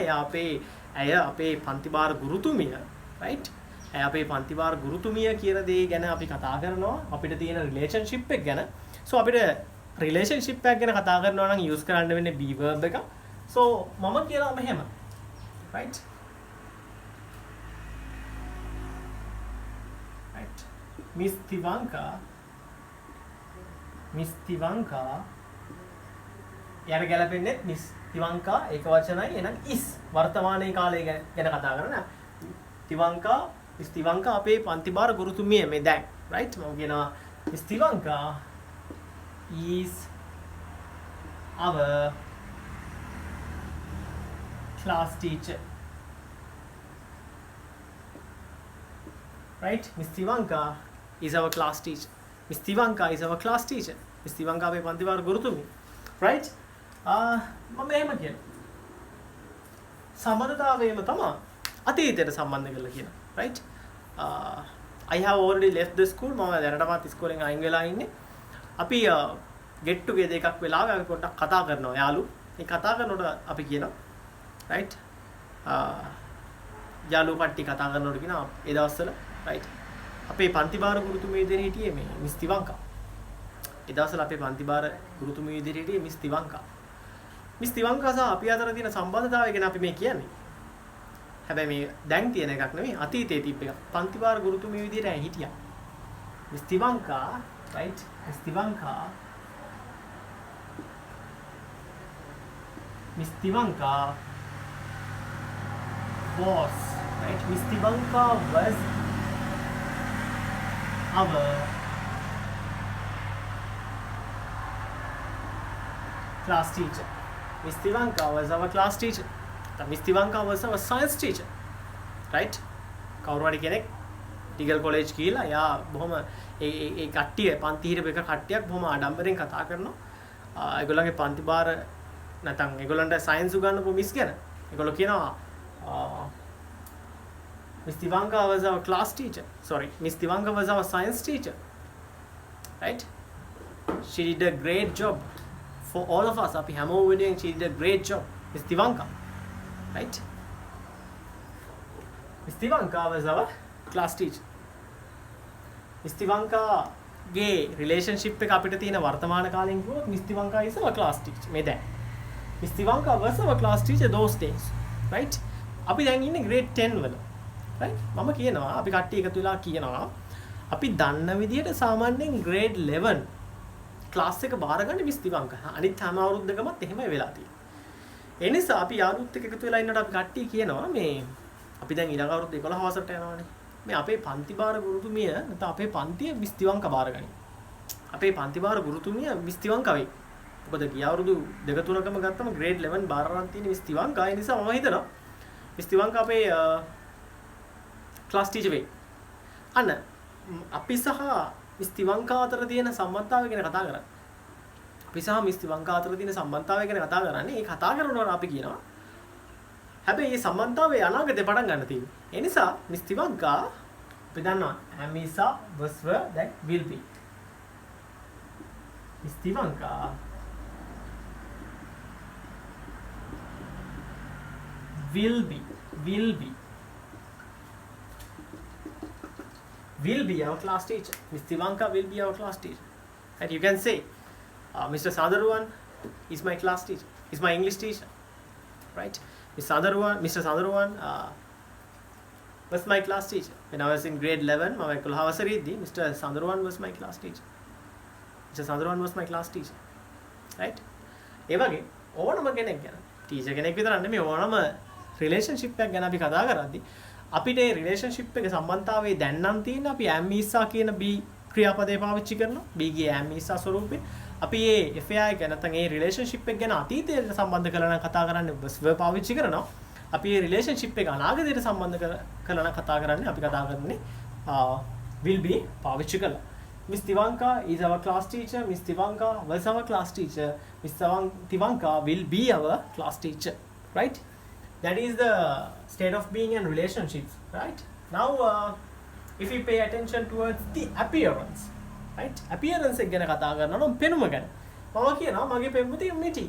ඇය අපේ පන්තිවාර ගුරුතුමිය, right? ඇය අපේ පන්තිවාර ගුරුතුමිය කියන දේ ගැන අපි කතා කරනවා. අපිට තියෙන රිලේෂන්ෂිප් එක ගැන. So අපිට රිලේෂන්ෂිප් එකක් ගැන කතා කරනවා නම් යූස් කරන්න වෙන්නේ be verb එක. So මම කියනවා මෙහෙම, right? Right. Miss Tivanka යාර ගැලපෙන්නේ මිස් තිවංකා ඒක වචනයි. එහෙනම් is වර්තමානයේ කාලය ගැන කතා කරන තිවංකා මිස් තිවංකා අපේ පන්තිභාර ගුරුතුමිය මේ දැන්, right? මම කියනවා miss තිවංකා is our class teacher, right? Miss Tivanka is our class teacher. Miss Tivanka is our class teacher. Miss Tivanka අපේ පන්තිභාර ගුරුතුමිය, right? මම එහෙම කියන සම්බන්ධතාවයම තමයි අතීතයට සම්බන්ධ කරලා කියන, right? I have already left the school. මම දැනටමත් ඉස්කෝලෙන් අයින් වෙලා ඉන්නේ. අපි get together එකක් වෙලාව අපි පොඩ්ඩක් කතා කරනවා යාළු. මේ කතා කරනකොට අපි කියනවා, right? යාළු කට්ටිය කතා කරනකොට කියනවා ඒ දවස්වල, right? අපේ පන්තිභාර ගුරුතුමිය විදිහට හිටියේ මේ මිස් තිවංකා. ඒ දවස්වල අපේ පන්තිභාර ගුරුතුමිය විදිහට හිටියේ මිස් තිවංකා. මිස් තිවංකා සහ අපි අතර තියෙන සම්බන්ධතාවය ගැන අපි මේ කියන්නේ. හැබැයි මේ දැන් තියෙන එකක් නෙමෙයි, අතීතයේ තිබ්බ එකක්. පන්තිභාර ගුරුතුමිය විදිහට හිටියා. Miss Tivanka, right? Miss Tivanka was, right? Miss Tivanka was our class teacher. Miss Tivanka was our class teacher. Miss Tivanka was our science teacher, right? කවුරු හරි කෙනෙක් ටිගල් කොලෙජ් ගිහලා යා බොහොම ඒ කට්ටිය පන්ති හිටපු එක කට්ටියක් බොහොම ආඩම්බරෙන් කතා කරනවා. ඒගොල්ලන්ගේ පන්තිභාර නැත්නම් ඒගොල්ලන්ට සයන්ස් උගන්වපු මිස් ගැන. ඒගොල්ලෝ කියනවා Miss Tivanka was our class teacher. Sorry, Miss Tivanka was our science teacher. Right? She did a great job for all of us. Api හැමෝම වෙනුවෙන් she did a great job. Miss Tivanka. Right? Miss Tivanka was our class teacher. Miss Tivanka ගේ relationship එක අපිට තියෙන වර්තමාන කාලෙන් කිව්වොත් Miss Tivanka is our class teacher. මේ දැන් Miss Tivanka was our class teacher those days, right? අපි දැන් ඉන්නේ grade 10 වල, right? මම කියනවා අපි කට්ටිය එකතු වෙලා කියනවා අපි දන්න විදිහට සාමාන්‍යයෙන් grade 11 class එක බාරගන්නේ Miss Tivanka. අනිත් හැම අවුරුද්දකමත් එහෙමයි වෙලා තියෙන්නේ. ඒ නිසා අපි යාළුවොත් එක්ක එකතු වෙලා ඉන්නකොට අපි කට්ටිය කියනවා මේ අපි දැන් ඊළඟ අවුරුද්ද 11 වසරට යනවානේ. මේ අපේ පන්තිභාර ගුරුතුමිය නැත්නම් අපේ පන්තිය Miss Tivanka බාරගනි. අපේ පන්තිභාර ගුරුතුමිය Miss Tivanka වෙයි. මොකද ගිය අවුරුදු දෙක තුනකම ගත්තම grade 11 බාර අරන් තියෙන මිස් තිවංකා. ඒ නිසා මම හිතනවා මිස් තිවංකා අපේ ක්ලාස් ටීචර් වෙයි. අන්න අපි සහ මිස් තිවංකා අතර තියෙන සම්බන්ධතාවය ගැන කතා කරන්නේ. අපි සහ මිස් තිවංකා අතර තියෙන සම්බන්ධතාවය ගැන කතා කරන්නේ. ඒ කතා කරනකොට අපි කියනවා හැබැයි මේ සම්බන්ධතාවය අනාගතේ පටන් ගන්න තියෙනවා. ඒ නිසා මිස් තිවංකා අපි දන්නවා am is a was were that will be. Miss Tivanka will be our class teacher. Miss Tivanka will be our class teacher. And you can say, Mr. Sadharuwan is my class teacher, is my English teacher, right? Mr. Sadharuwan was my class teacher. When I was in grade 11, Mr. Sadharuwan was my class teacher. Mr. Sadharuwan was my class teacher, right? ඒ වගේ ඕනම කෙනෙක් ගැන teacher කෙනෙක් විතරක් නෙමෙයි ඕනම relationship එකක් ගැන අපි කතා කරද්දී අපිට මේ රිලේෂන්ෂිප් එකේ සම්බන්ධතාවයේ දැන් නම් තියෙන අපි am is a කියන be ක්‍රියාපදේ පාවිච්චි කරනවා. be ගේ am is a ස්වරූපේ අපි මේ FAI එක නැත්නම් මේ රිලේෂන්ෂිප් එක ගැන අතීතයට සම්බන්ධ කරලා කතා කරන්නේ was were පාවිච්චි කරනවා. අපි මේ රිලේෂන්ෂිප් එක අනාගතයට සම්බන්ධ කරලා කතා කරන්නේ අපි කතා කරන්නේ will be පාවිච්චි කරලා. Miss Tivanka is our class teacher. Miss Tivanka was our class teacher. Miss Tivanka will be our class teacher. Right? That is the state of being in relationships. Right? Now, if we pay attention towards the appearance, right? Appearance එක ගැන කතා කරනවා නම් පෙනුම ගැන. මම කියනවා මගේ පෙම්වතිය මිටි.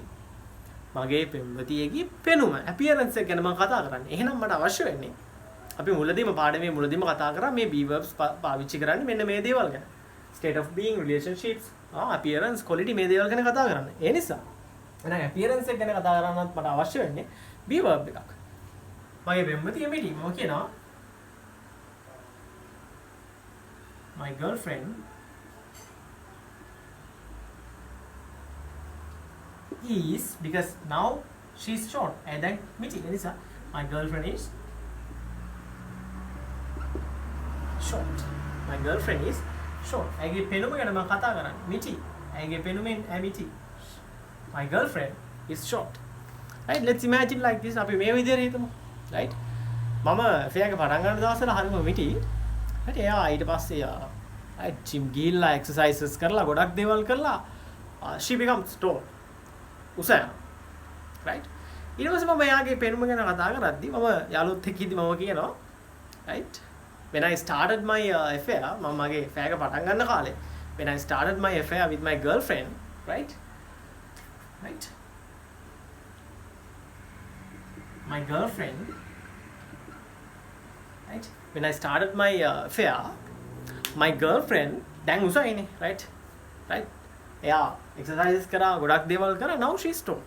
මගේ පෙම්වතියගේ පෙනුම appearance එක ගැන මම කතා කරන්නේ. එහෙනම් මට අවශ්‍ය වෙන්නේ අපි මුලදීම පාඩමේ මුලදීම කතා කරා මේ be verbs පාවිච්චි කරන්නේ මෙන්න මේ දේවල් ගැන. State of being, relationships, appearance, quality මේ දේවල් ගැන කතා කරන්නේ. ඒ නිසා එහෙනම් appearance එක ගැන කතා කරනත් මට අවශ්‍ය වෙන්නේ be verb එකක්. මගේ පෙම්වතිය මිටි. මම කියනවා my girlfriend is, because now she's short and then මිටි. ඒ නිසා my girlfriend is short. My girlfriend is short. ඇගේ පෙනුම ගැන මම කතා කරන්නේ. මිටි. ඇගේ පෙනුමෙන් මිටි. My girlfriend is short. Right? Let's imagine like this. අපි මේ විදිහට හිතමු. Right? මම ෆෙයාක පටන් ගන්න දවස්වල හරිම මිටි. right? එයා ඊට පස්සේ right gym ගිහිල්ලා exercises කරලා ගොඩක් දේවල් කරලා she becomes tall. උස යනවා. right? ඊට පස්සේ මම එයාගේ පෙනුම ගැන කතා කරද්දි මම යාළුවොත් එක්ක ඉදි මම කියනවා right? When I started my affair, මගේ affair එක පටන් ගන්න කාලේ, when I started my affair with my girlfriend, right? My girlfriend, right? When I started my affair, my girlfriend දැන් උසයිනේ, right? එයා exercises කරා ගොඩක් දේවල් කරා. Now she's tall.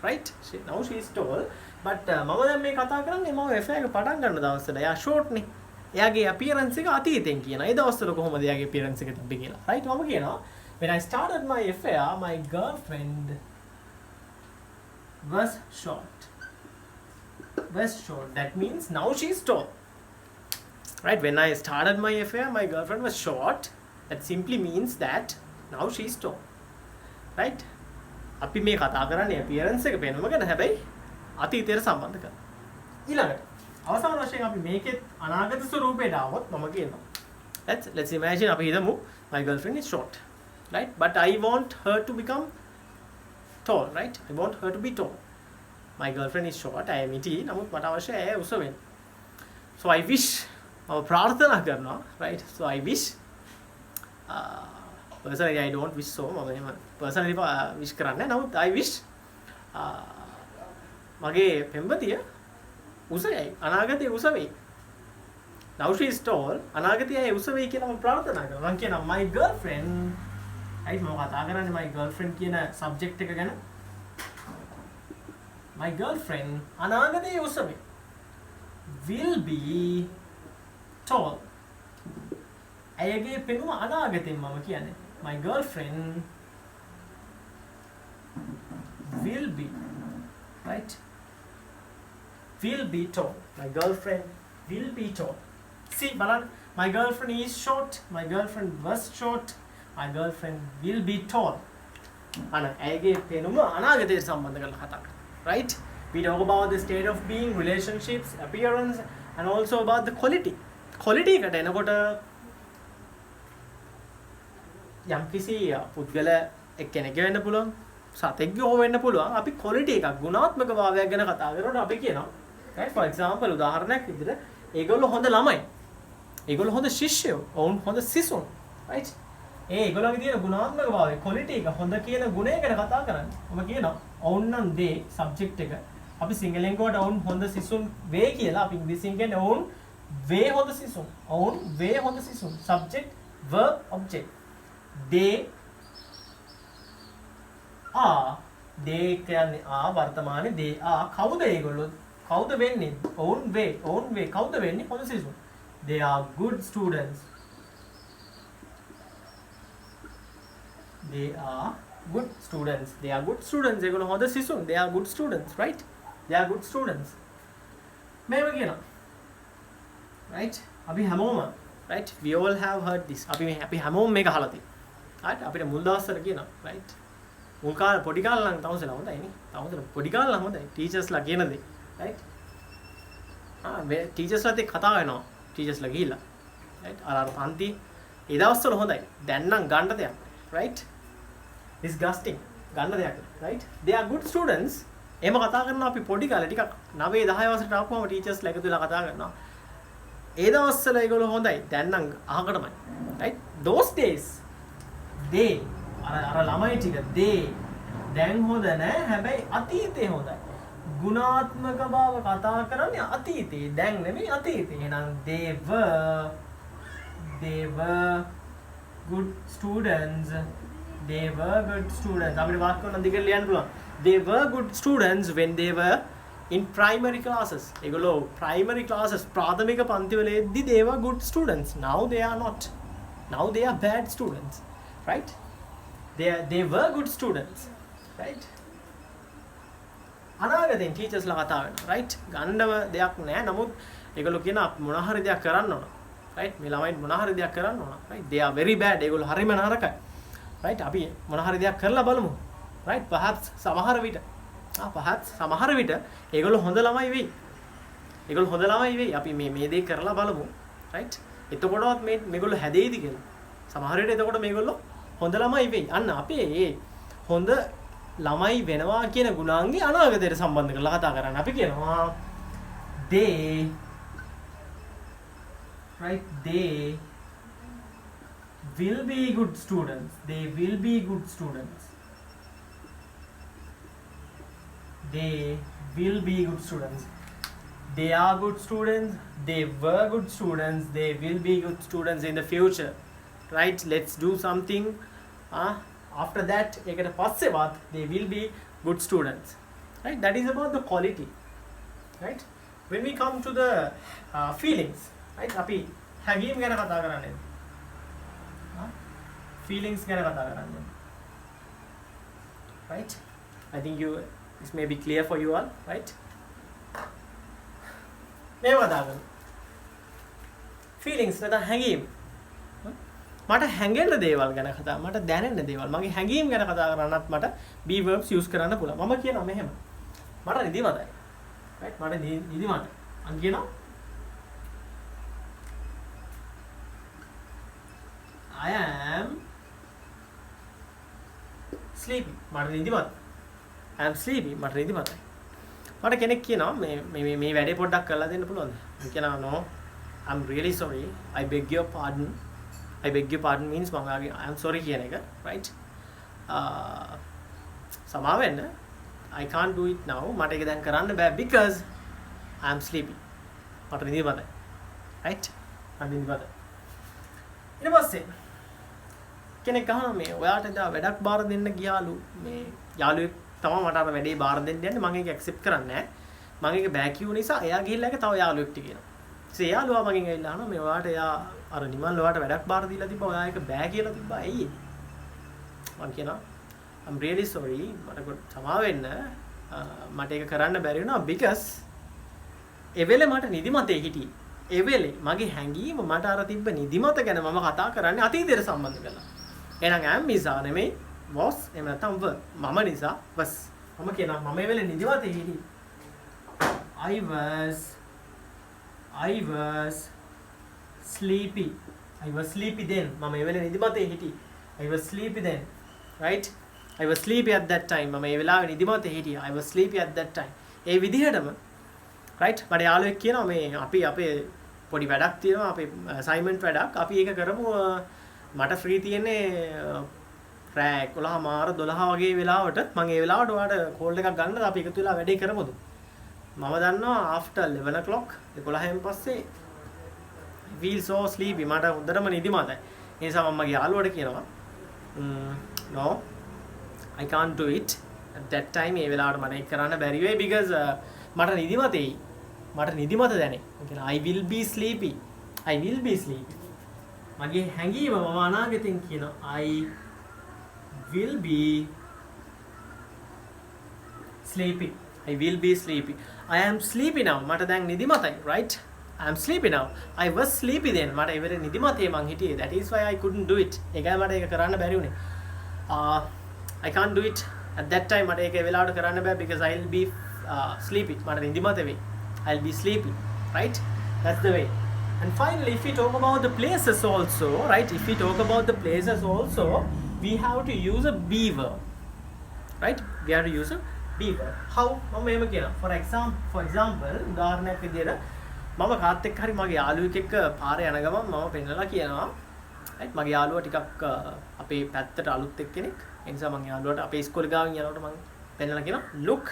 right? Now she's tall. But මම දැන් මේ කතා කරන්නේ මම FA එක පටන් ගන්න දවස්වල එයා short නේ. එයාගේ appearance එක අතීතෙන් කියනවා. ඒ දවස්වල කොහොමද එයාගේ appearance එක තිබ්බේ කියලා. right? මම කියනවා when I started my affair, my girlfriend was short. That means now she's tall. Right? When I started my affair, my girlfriend was short. That simply means that now she's tall. Right? අපි මේ කතා කරන්නේ appearance එක පෙනුම ගැන. හැබැයි අතීතයට සම්බන්ධ කරලා. ඊළඟට අවසාන වශයෙන් අපි මේකෙත් අනාගත ස්වරූපයට આવොත් මම කියනවා. Let's imagine අපි හිතමු my girlfriend is short. Right? But I want her to become tall. Right? I want her to be tall. My girlfriend is short. I am itty. නමුත් මට අවශ්‍යයි ඇය උස වෙන්න. So I wish මම ප්‍රාර්ථනා කරනවා. Right? So I wish personally I don't wish so. මම personally wish කරන්නේ. නමුත් I wish මගේ පෙම්වතිය උස යයි. අනාගතයේ උස වෙයි. Now she is tall. අනාගතයේ ඇය උස වෙයි කියලා මම ප්‍රාර්ථනා කරනවා. මම කියනවා my girlfriend. right? මම කතා කරන්නේ my girlfriend කියන subject එක ගැන. My girlfriend අනාගතයේ උස වෙයි. will be tall. ඇයගේ පෙනුම අනාගතයෙන් මම කියන්නේ. My girlfriend will be, right? Will be tall. My girlfriend will be tall. See, Balan, my girlfriend is short. My girlfriend was short. My girlfriend will be tall. අන ඇයගේ පෙනුම අනාගතයට සම්බන්ධ කරලා කතා කරනවා. Right? We talk about the state of being, relationships, appearance, and also about the quality. Quality එකට එනකොට යම්කිසි පුද්ගල එක්කෙනෙක් වෙන්න පුළුවන්, සතෙක්ගේ හෝ වෙන්න පුළුවන්. අපි quality එකක් ගුණාත්මක භාවයක් ගැන කතා කරනකොට අපි කියනවා, right? For example උදාහරණයක් විදිහට ඒගොල්ලෝ හොඳ ළමයි. ඒගොල්ලෝ හොඳ ශිෂ්‍යයෝ. ඔවුන් හොඳ සිසුන්. right? ඒගොල්ලන්ගේ තියෙන ගුණාත්මක භාවය quality එක හොඳ කියන ගුණය ගැන කතා කරන්නේ. ඔබ කියනවා ඔවුන් නම් දේ subject එක අපි සිංහලෙන් කොට ඔවුන් හොඳ සිසුන් වේ කියලා. අපි ඉංග්‍රීසියෙන් කියන්නේ ඔවුන් වේ හොඳ සිසුන්. ඔවුන් වේ හොඳ සිසුන්. subject verb object. they are they කියන්නේ වර්තමානයේ they are කවුද ඒගොල්ලෝ? කවුද වෙන්නේ? ඔවුන් වේ කවුද වෙන්නේ? හොඳ සිසුන්. they are good students. They are good students. They are good students. ඒගොල්ලෝ හොඳ සිසුන්. They are good students, right? They are good students. මේව කියනවා. right? අපි හැමෝම right? We all have heard this. අපි හැමෝම මේක අහලා තියෙනවා. right? අපිට මුල් දවස්වල කියනවා, right? මුල් කාලේ පොඩි කාලේ නම් තවසලා හොඳයි නේ. තවසලා පොඩි කාලේ නම් හොඳයි. ටීචර්ස්ලා කියන දේ, right? මේ ටීචර්ස්ලාත් එක්ක කතා වෙනවා. ටීචර්ස්ලා ගිහිල්ලා. right? අර පන්ති ඒ දවස්වල හොඳයි. දැන් නම් ගන්න දෙයක්, right? disgusting ගන්න දෙයක්, right? They are good students. එහෙම කතා කරනවා අපි පොඩි කාලේ ටිකක් 9 10 වසරට ආපුවම ටීචර්ස්ලා එකතු වෙලා කතා කරනවා. ඒ දවස්වල ඒගොල්ලෝ හොඳයි. දැන් නම් අහකටමයි. right? Those days they අර ළමයි ටික they දැන් හොඳ නෑ. හැබැයි අතීතේ හොඳයි. ගුණාත්මක බව කතා කරන්නේ අතීතේ. දැන් නෙමෙයි අතීතේ. එහෙනම් they were good students. They were good students. අපිට වාක්‍ය වල දිගට ලියන්න පුළුවන්. They were good students when they were in primary classes. ඒගොල්ලෝ primary classes ප්‍රාථමික පන්ති වල එද්දි they were good students. Now they are not. Now they are bad students. Right? They were good students. Right? අනාගතෙන් ටීචර්ස්ලා කතා වෙනවා. right? ගන්නව දෙයක් නෑ. නමුත් ඒගොල්ලෝ කියන මොන හරි දෙයක් කරන්න ඕන. right? මේ ළමයින් මොන හරි දෙයක් කරන්න ඕන. right? They are very bad. ඒගොල්ලෝ හරිම නරකයි. right? අපි මොන හරි දෙයක් කරලා බලමු. right? perhaps සමහර විට ඒගොල්ලෝ හොඳ ළමයි වෙයි. අපි මේ දේ කරලා බලමු. right? එතකොටවත් මේගොල්ලෝ හැදෙයිද කියලා. සමහර විට එතකොට මේගොල්ලෝ හොඳ ළමයි වෙයි. අන්න අපි මේ හොඳ ළමයි වෙනවා කියන ගුණාංගය අනාගතයට සම්බන්ධ කරලා කතා කරන්නේ. අපි කියනවා they will be good students. They will be good students. They will be good students. They are good students. They were good students. They will be good students in the future. Right? Let's do something. After that, එකට පස්සෙවත් they will be good students. Right? That is about the quality. Right? When we come to the feelings, right? අපි හැඟීම් ගැන කතා කරන්නේ. feelings ගැන කතා කරන්නේ. right? I think this may be clear for you all, right? මේ කතා කරන්නේ feelings නැත්නම් හැඟීම්. මට හැඟෙන්න දේවල් ගැන කතා, මට දැනෙන්න දේවල්, මගේ හැඟීම් ගැන කතා කරන්නත් මට be verbs use කරන්න පුළුවන්. මම කියනවා මෙහෙම. මට නිදිමතයි. right? මට නිදිමතයි. මම කියනවා I am sleepy. මට නිදිමත. I am sleepy. මට නිදිමතයි. මට කෙනෙක් කියනවා මේ වැඩේ පොඩ්ඩක් කරලා දෙන්න පුළුවන්ද? මම කියනවා no. I'm really sorry. I beg your pardon. I beg your pardon means I am sorry කියන එක, right? සමාව වෙන්න. I can't do it now. මට ඒක දැන් කරන්න බෑ because I am sleepy. මට නිදිමතයි. right? මට නිදිමතයි. ඊට පස්සේ කෙනෙක් අහනවා මේ ඔයාට එදා වැඩක් බාර දෙන්න ගියාලු මේ යාළුවෙක් තමයි මට අර වැඩේ බාර දෙන්න යන්නේ මම ඒක ඇක්සෙප්ට් කරන්නේ නැහැ මම ඒක බෑ කියු නිසා එයා ගිහිල්ලා ඒක තව යාළුවෙක්ට කියනවා ඊට යාළුවා මගෙන් ඇවිල්ලා අහනවා මේ ඔයාට එයා අර නිමල් ඔයාට වැඩක් බාර දීලා තිබ්බා ඔයා ඒක බෑ කියලා තිබ්බා ඇයි මම කියනවා I'm really sorry මට සමාව වෙන්න මට ඒක කරන්න බැරි වුණා because ඒ වෙලේ මට නිදිමතේ හිටියේ ඒ වෙලේ මගේ හැඟීම මට අර තිබ්බ නිදිමත ගැන මම කතා කරන්නේ අතීතයට සම්බන්ධ කරලා එහෙනම් am නිසා නෙමෙයි was එහෙම නැත්නම් were මම නිසා was මම කියනවා මම ඒ වෙලේ නිදිමතේ හිටියේ I was sleepy then මම ඒ වෙලේ නිදිමතේ හිටියේ I was sleepy then right I was sleepy at that time මම ඒ වෙලාවේ නිදිමතේ හිටියේ I was sleepy at that time ඒ විදිහටම right මට යාළුවෙක් කියනවා මේ අපි අපේ පොඩි වැඩක් තියෙනවා අපේ assignment වැඩක් අපි ඒක කරමු මට ෆ්‍රී තියෙන්නේ රෑ 11 මාර 12 වගේ වෙලාවට මම ඒ වෙලාවට ඔයාලට කෝල් එකක් ගන්නද අපි එකතු වෙලා වැඩේ කරමුද මම දන්නවා after 11 o'clock 11න් පස්සේ I feel so sleepy මට හොඳටම නිදිමතයි ඒ නිසා මම මගේ යාළුවට කියනවා no I can't do it at that time ඒ වෙලාවට මට ඒක කරන්න බැරි වෙයි because මට නිදිමත දැනේ I will be sleepy මගේ හැඟීම මම අනාගතෙන් කියනවා I will be sleepy I am sleepy now මට දැන් නිදිමතයි right I am sleepy now I was sleepy then මට ඒ වෙලේ නිදිමතේ මං හිටියේ that is why I couldn't do it ඒකයි මට ඒක කරන්න බැරි වුණේ I can't do it at that time මට ඒක ඒ වෙලාවට කරන්න බෑ because I'll be sleepy මට නිදිමත වෙයි I'll be sleepy right that's the way and finally if we talk about the places also right we have to use a be verb right we have to use a be verb how මම එහෙම කියනවා for example උදාහරණයක් විදියට මම කාත් එක්ක හරි මගේ යාළුවෙක් එක්ක පාරේ යන ගමන් මම පෙන්නලා කියනවා right මගේ යාළුවා ටිකක් අපේ පැත්තට අලුත් එක්කෙනෙක් ඒ නිසා මම යාළුවාට අපේ ඉස්කෝලේ ගාවින් යනකොට මම පෙන්නලා කියනවා look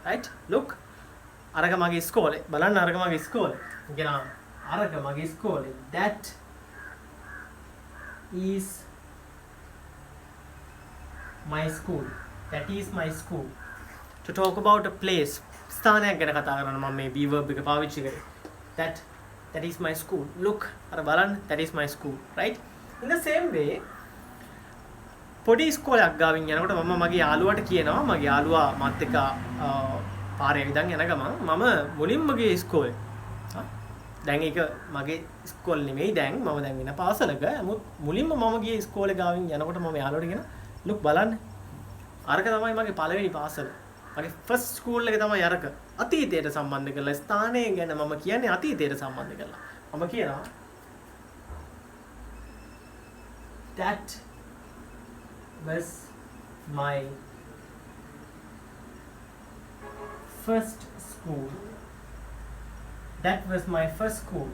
right look අරක මගේ ඉස්කෝලේ බලන්න අරක මගේ ඉස්කෝලේ කියනවා අරක මගේ ඉස්කෝලේ that is my school to talk about a place ස්ථානයක් ගැන කතා කරන මම මේ be verb එක පාවිච්චි කරේ that is my school look අර බලන්න that is my school right in the same way පොඩි ඉස්කෝලයක් ගාවින් යනකොට මම මගේ යාළුවාට කියනවා මගේ යාළුවා මාත් එක්ක පාරේ ඉඳන් යන ගමන් මම මුලින්ම ගියේ ඉස්කෝලේ දැන් ඒක මගේ ඉස්කෝලේ නෙමෙයි දැන් මම දැන් වෙන පාසලක මුලින්ම මම ගියේ ඉස්කෝලේ ගාවින් යනකොට මම යාළුවාට කියනවා look බලන්න අරක තමයි මගේ පළවෙනි පාසල මගේ ෆස්ට් ස්කූල් එක තමයි අරක අතීතයට සම්බන්ධ කරලා ස්ථානය ගැන මම කියන්නේ අතීතයට සම්බන්ධ කරලා මම කියනවා that was my first school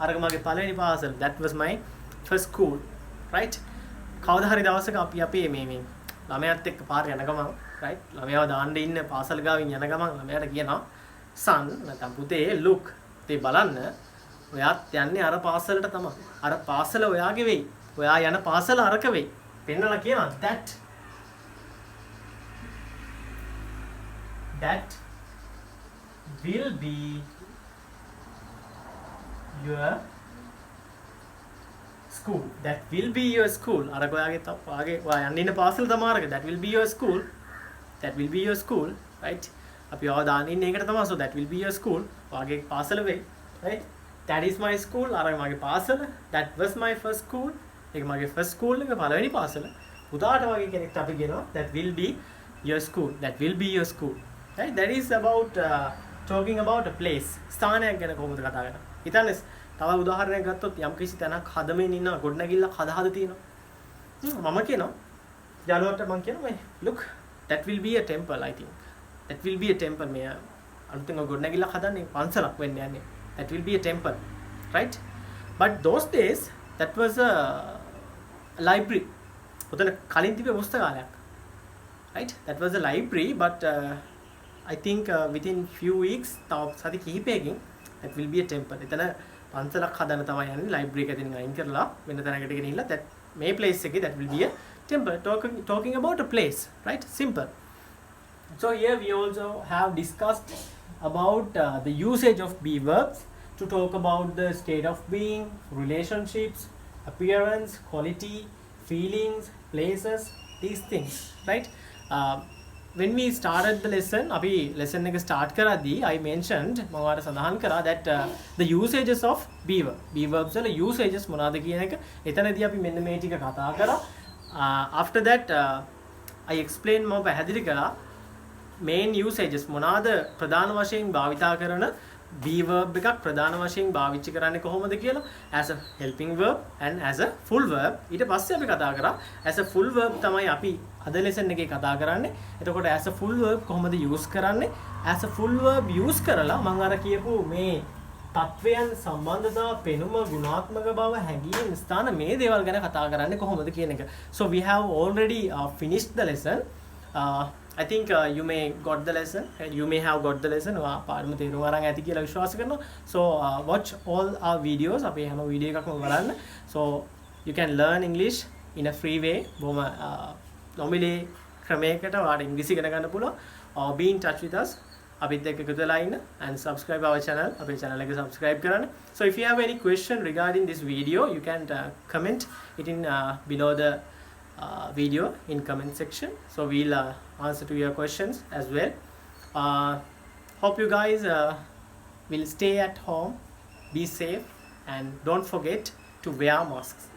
අරක මගේ පළවෙනි පාසල that was my first school right කවදා හරි දවසක අපි අපේ මේ ළමයාත් එක්ක පාරේ යන ගමන් right ළමයාව දාන්න ඉන්න පාසල් ගාවින් යන ගමන් ළමයාට කියනවා son නැත්නම් පුතේ look පුතේ බලන්න ඔයාත් යන්නේ අර පාසලට තමයි අර පාසල ඔයාගේ වෙයි ඔයා යන පාසල අරක වෙයි පෙන්නලා කියනවා that will be your school අරක ඔයාගේ ඔයා යන්න ඉන්න පාසල තමයි අරක that will be your school right අපි ඔයා දාන්න ඉන්නේ ඒකට තමයි so that will be your school ඔයාගේ පාසල වෙයි right that is my school අරක මගේ පාසල that was my first school ඒක මගේ first school එක පළවෙනි පාසල පුතාට වගේ කෙනෙක්ට අපි කියනවා that will be your school right that is about talking about a place ස්ථානයක් ගැන කොහොමද කතා කරන්නේ හිතන්නේ තව උදාහරණයක් ගත්තොත් යම් කිසි තැනක් හදමින් ඉන්න ගොඩනැගිල්ලක් හදා තියෙනවා මම කියනවා යාළුවට මම කියනවා මේ look that will be a temple I think that will be a temple මේ අලුතෙන් ගොඩනැගිල්ලක් හදන්නේ පන්සලක් වෙන්න යන්නේ that will be a temple right but those days that was a library උතන කලින් තිබේ පුස්තකාලයක් right that was a library but I think within few weeks තව සති කිහිපයකින් that will be a temple එතන පන්සලක් හදන්න තමයි යන්නේ library එක දෙනින් අයින් කරලා වෙන තැනකට ගෙනිහිල්ලා that මේ place එකේ that will be a temple talking about a place right simple so here we also have discussed about the usage of be verbs to talk about the state of being relationships appearance quality feelings places these things right when we started the lesson අපි lesson එක start කරද්දී I mentioned මම ඔයාලට සඳහන් කරා that the usages of be verbs වල usages මොනවාද කියන එක එතනදී අපි මෙන්න මේ ටික කතා කරා after that I explain මම පැහැදිලි කළා main usages මොනවාද ප්‍රධාන වශයෙන් භාවිතා කරන be verb එකක් ප්‍රධාන වශයෙන් භාවිත කරන්නේ කොහොමද කියලා as a helping verb and as a full verb. ඊට පස්සේ අපි කතා කරා as a full verb තමයි අපි අද lesson එකේ කතා කරන්නේ. එතකොට as a full verb කොහොමද use කරන්නේ? as a full verb use කරලා මම අර කියපු මේ තත්වයන් සම්බන්ධතා පෙනුම ගුණාත්මක බව හැඟීම් ස්ථාන මේ දේවල් ගැන කතා කරන්නේ කොහොමද කියන එක. So we have already finished the lesson. I think you may got the lesson and you may have got the lesson. පාඩම තේරුම් අරන් ඇති කියලා විශ්වාස කරනවා. So watch all our videos. අපේ හැම වීඩියෝ එකක්ම බලන්න. So you can learn English in a free way. බොහොම නොමිලේ ක්‍රමයකට ඔයාලට ඉංග්‍රීසි ඉගෙන ගන්න පුළුවන්. Be in touch with us. අපිත් එක්ක එකතු වෙලා ඉන්න and subscribe our channel. අපේ channel එක subscribe කරන්න. So if you have any question regarding this video, you can comment it in below the video in comment section. So we'll answer to your questions as well. Hope you guys will stay at home, be safe, and don't forget to wear masks.